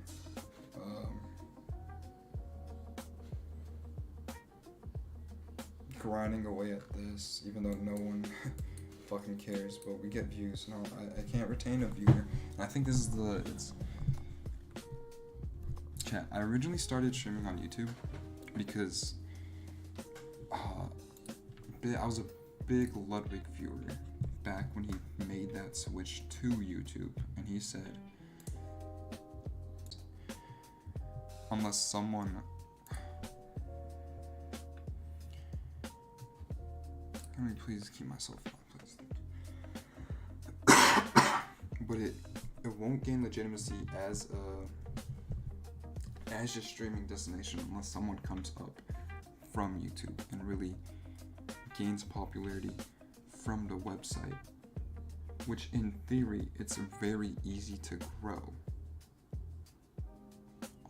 grinding away at this, even though no one fucking cares, but we get views. No, I can't retain a viewer. And I think this is chat. I originally started streaming on YouTube because I was a big Ludwig viewer back when he made that switch to YouTube, and he said, unless someone can we please keep myself on, please. But it won't gain legitimacy as just streaming destination unless someone comes up from YouTube and really gains popularity from the website, which in theory it's very easy to grow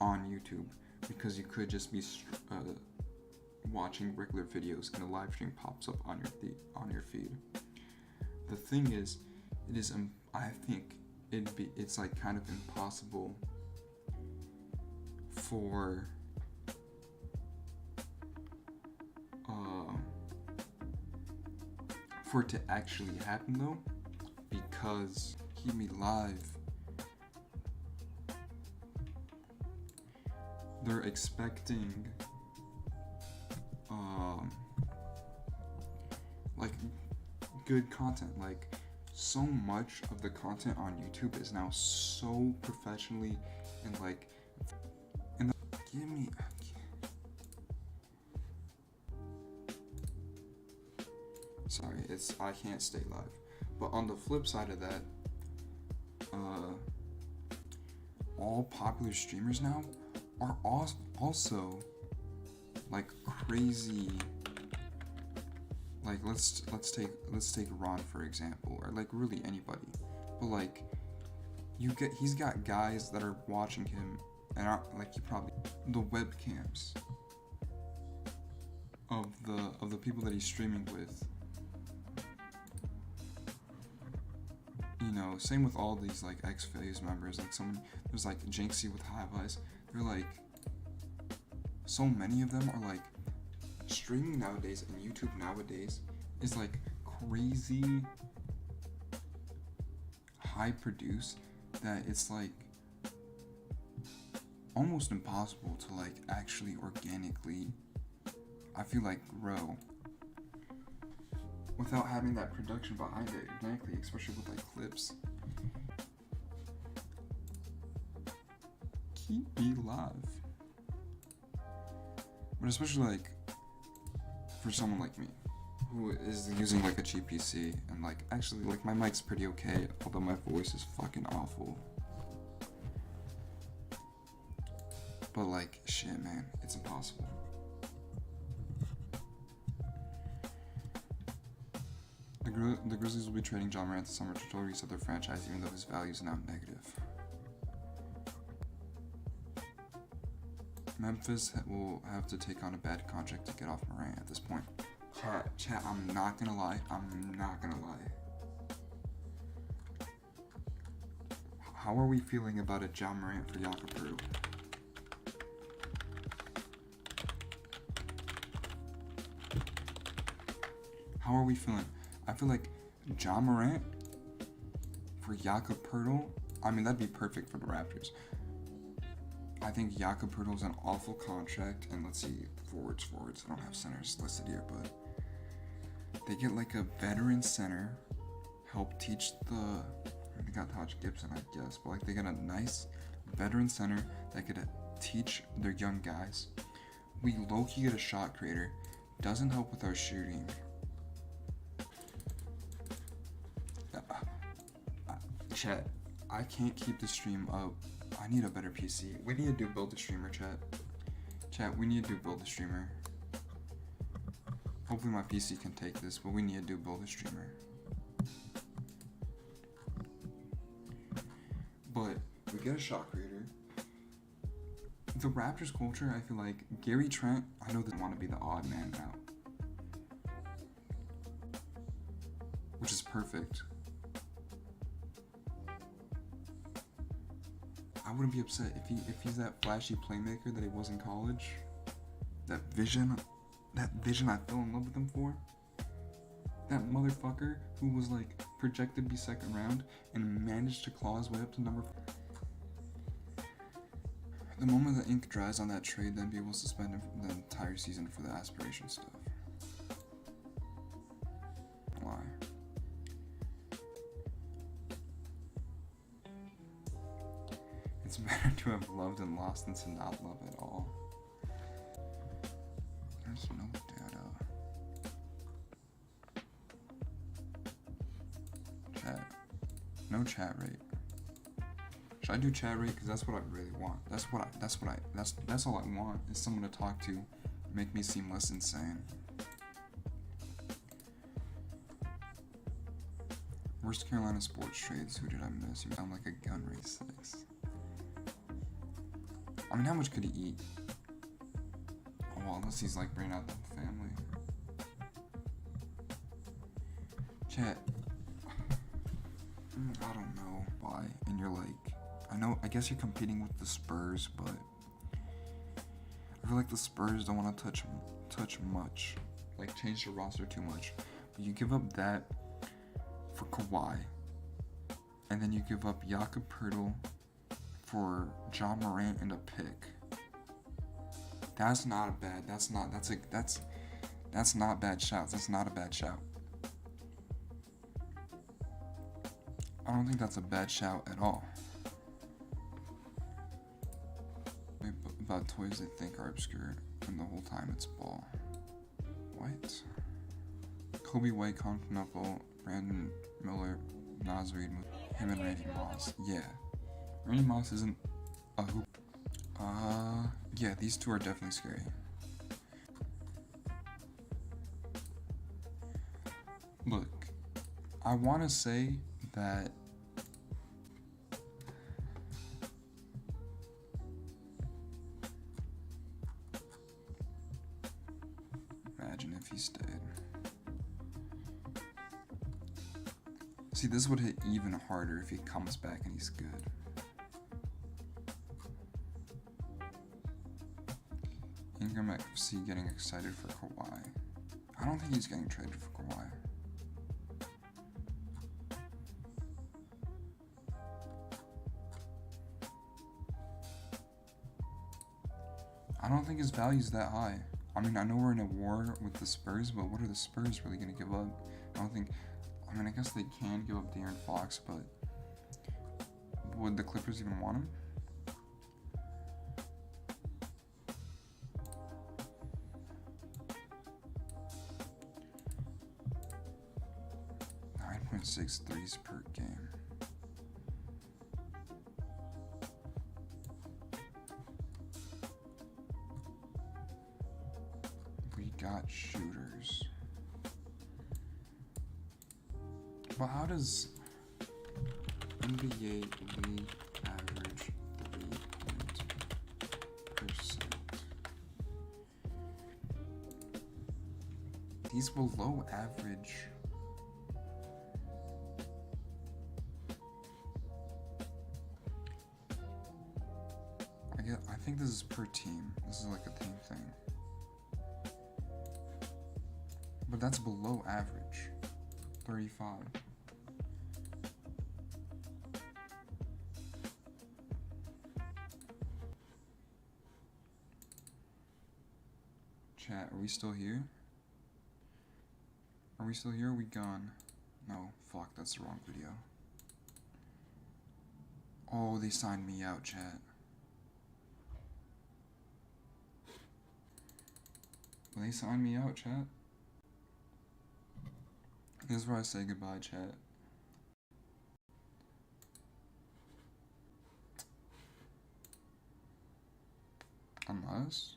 on YouTube, because you could just be watching regular videos and a live stream pops up on your feed. The thing is, I think it's like kind of impossible for it to actually happen though, because keep me live, they're expecting like good content. Like, so much of the content on YouTube is now so professionally and like, and give me sorry, I can't stay live. But on the flip side of that, all popular streamers now are also like crazy. Like let's take Ron for example, or like really anybody. But like he's got guys that are watching him and are like, you probably the webcams of the people that he's streaming with. You know, same with all these like ex-Faye's members. Like there's like Jinxie with Hive Eyes. They're like, so many of them are like, streaming nowadays and YouTube nowadays is like crazy high produced that it's like almost impossible to like actually organically, I feel like, grow without having that production behind it organically, especially with like clips. Keep me live. But especially like for someone like me who is using like a cheap PC, and like actually like my mic's pretty okay, although my voice is fucking awful. But like, shit man, it's impossible. The Grizzlies will be trading John Morant this summer to totally reset their franchise, even though his value is now negative. Memphis will have to take on a bad contract to get off Morant at this point. Chat, I'm not gonna lie. How are we feeling about a John Morant for Yakapuru? How are we feeling? I feel like John Morant for Yakapuru, I mean, that'd be perfect for the Raptors. I think Jakob Poeltl's an awful contract, and let's see, forwards. I don't have centers listed here, but they get like a veteran center, help teach they got Taj Gibson, I guess, but like they get a nice veteran center that could teach their young guys. We low-key get a shot creator, doesn't help with our shooting. Chat, I can't keep the stream up. I need a better PC. We need to do build a streamer, chat. Chat, we need to do build a streamer. Hopefully my PC can take this, but we need to do build a streamer. But we get a shot creator. The Raptors culture, I feel like Gary Trent, I know they want to be the odd man out, which is perfect. I wouldn't be upset if he's that flashy playmaker that he was in college. That vision I fell in love with him for. That motherfucker who was like projected to be second round and managed to claw his way up to number 4. The moment the ink dries on that trade, then NBA will suspend him the entire season for the aspiration stuff. Why? It's better to have loved and lost than to not love at all. There's no data. Chat. No chat rate. Should I do chat rate? Because that's what I really want. That's all I want is someone to talk to, make me seem less insane. Worst Carolina sports trades. Who did I miss? You sound like a gun race 6. I mean, how much could he eat? Oh, well, unless he's like bringing out the family. Chat. I don't know why. And you're like, I guess you're competing with the Spurs, but I feel like the Spurs don't want to touch much, like change the roster too much. But you give up that for Kawhi, and then you give up Jakob Poeltl for John Morant and a pick. That's not bad shouts. That's not a bad shout. I don't think that's a bad shout at all. About toys they think are obscure, and the whole time it's ball. What? Kobe White, Continental, Brandon Miller, Nas Reed, him and Randy Moss. Yeah. Randy Moss isn't a hoop. Yeah, these two are definitely scary. Look, I want to say that imagine if he stayed. See, this would hit even harder if he comes back and he's good. Ingram at FC getting excited for Kawhi. I don't think he's getting traded for Kawhi. I don't think his value's that high. I mean, I know we're in a war with the Spurs, but what are the Spurs really going to give up? I guess they can give up De'Aaron Fox, but would the Clippers even want him? .6 threes per game. We got shooters. Well, how does NBA league average 3%? These below average. I think this is per team. This is like a team thing. But that's below average. 35. Chat, are we still here? Are we still here? Or are we gone? No, fuck, that's the wrong video. Oh, they signed me out, chat. Will they sign me out, chat? This is where I say goodbye, chat. Unless...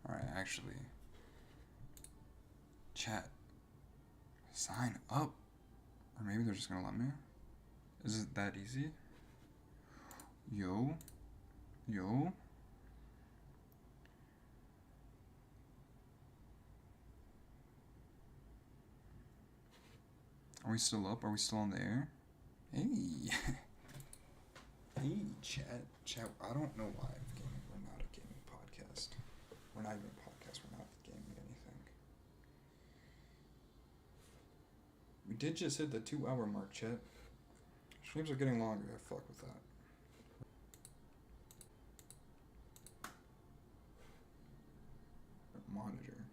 Alright, actually... Chat. Sign up. Or maybe they're just gonna let me. Is it that easy? Yo. Are we still up? Are we still on the air? Hey. Hey, chat. Chat, I don't know why we're not a gaming podcast. We're not even a podcast. We're not gaming anything. We did just hit the 2-hour mark, chat. Streams are getting longer. I fuck with that. Monitor.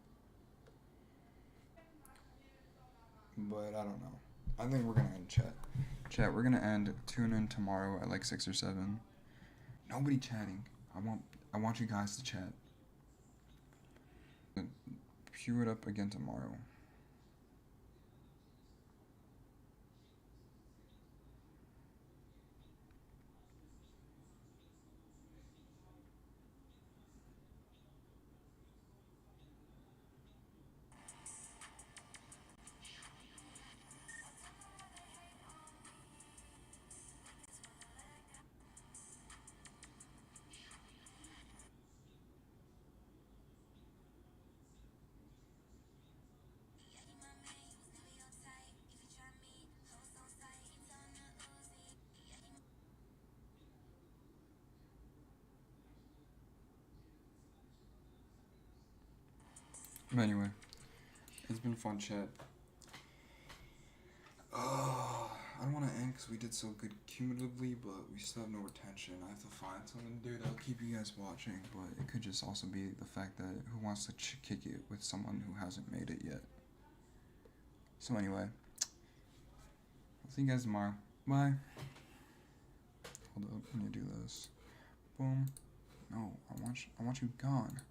But I don't know. I think we're gonna end chat. Chat, we're gonna end. Tune in tomorrow at like 6 or 7. Nobody chatting. I want you guys to chat. Cue it up again tomorrow. Anyway, it's been fun, chat. I don't want to end because we did so good cumulatively, but we still have no retention. I have to find something to do that'll keep you guys watching, but it could just also be the fact that who wants to kick it with someone who hasn't made it yet. So anyway, I'll see you guys tomorrow. Bye. Hold up, let me do this. Boom. No, I want you gone.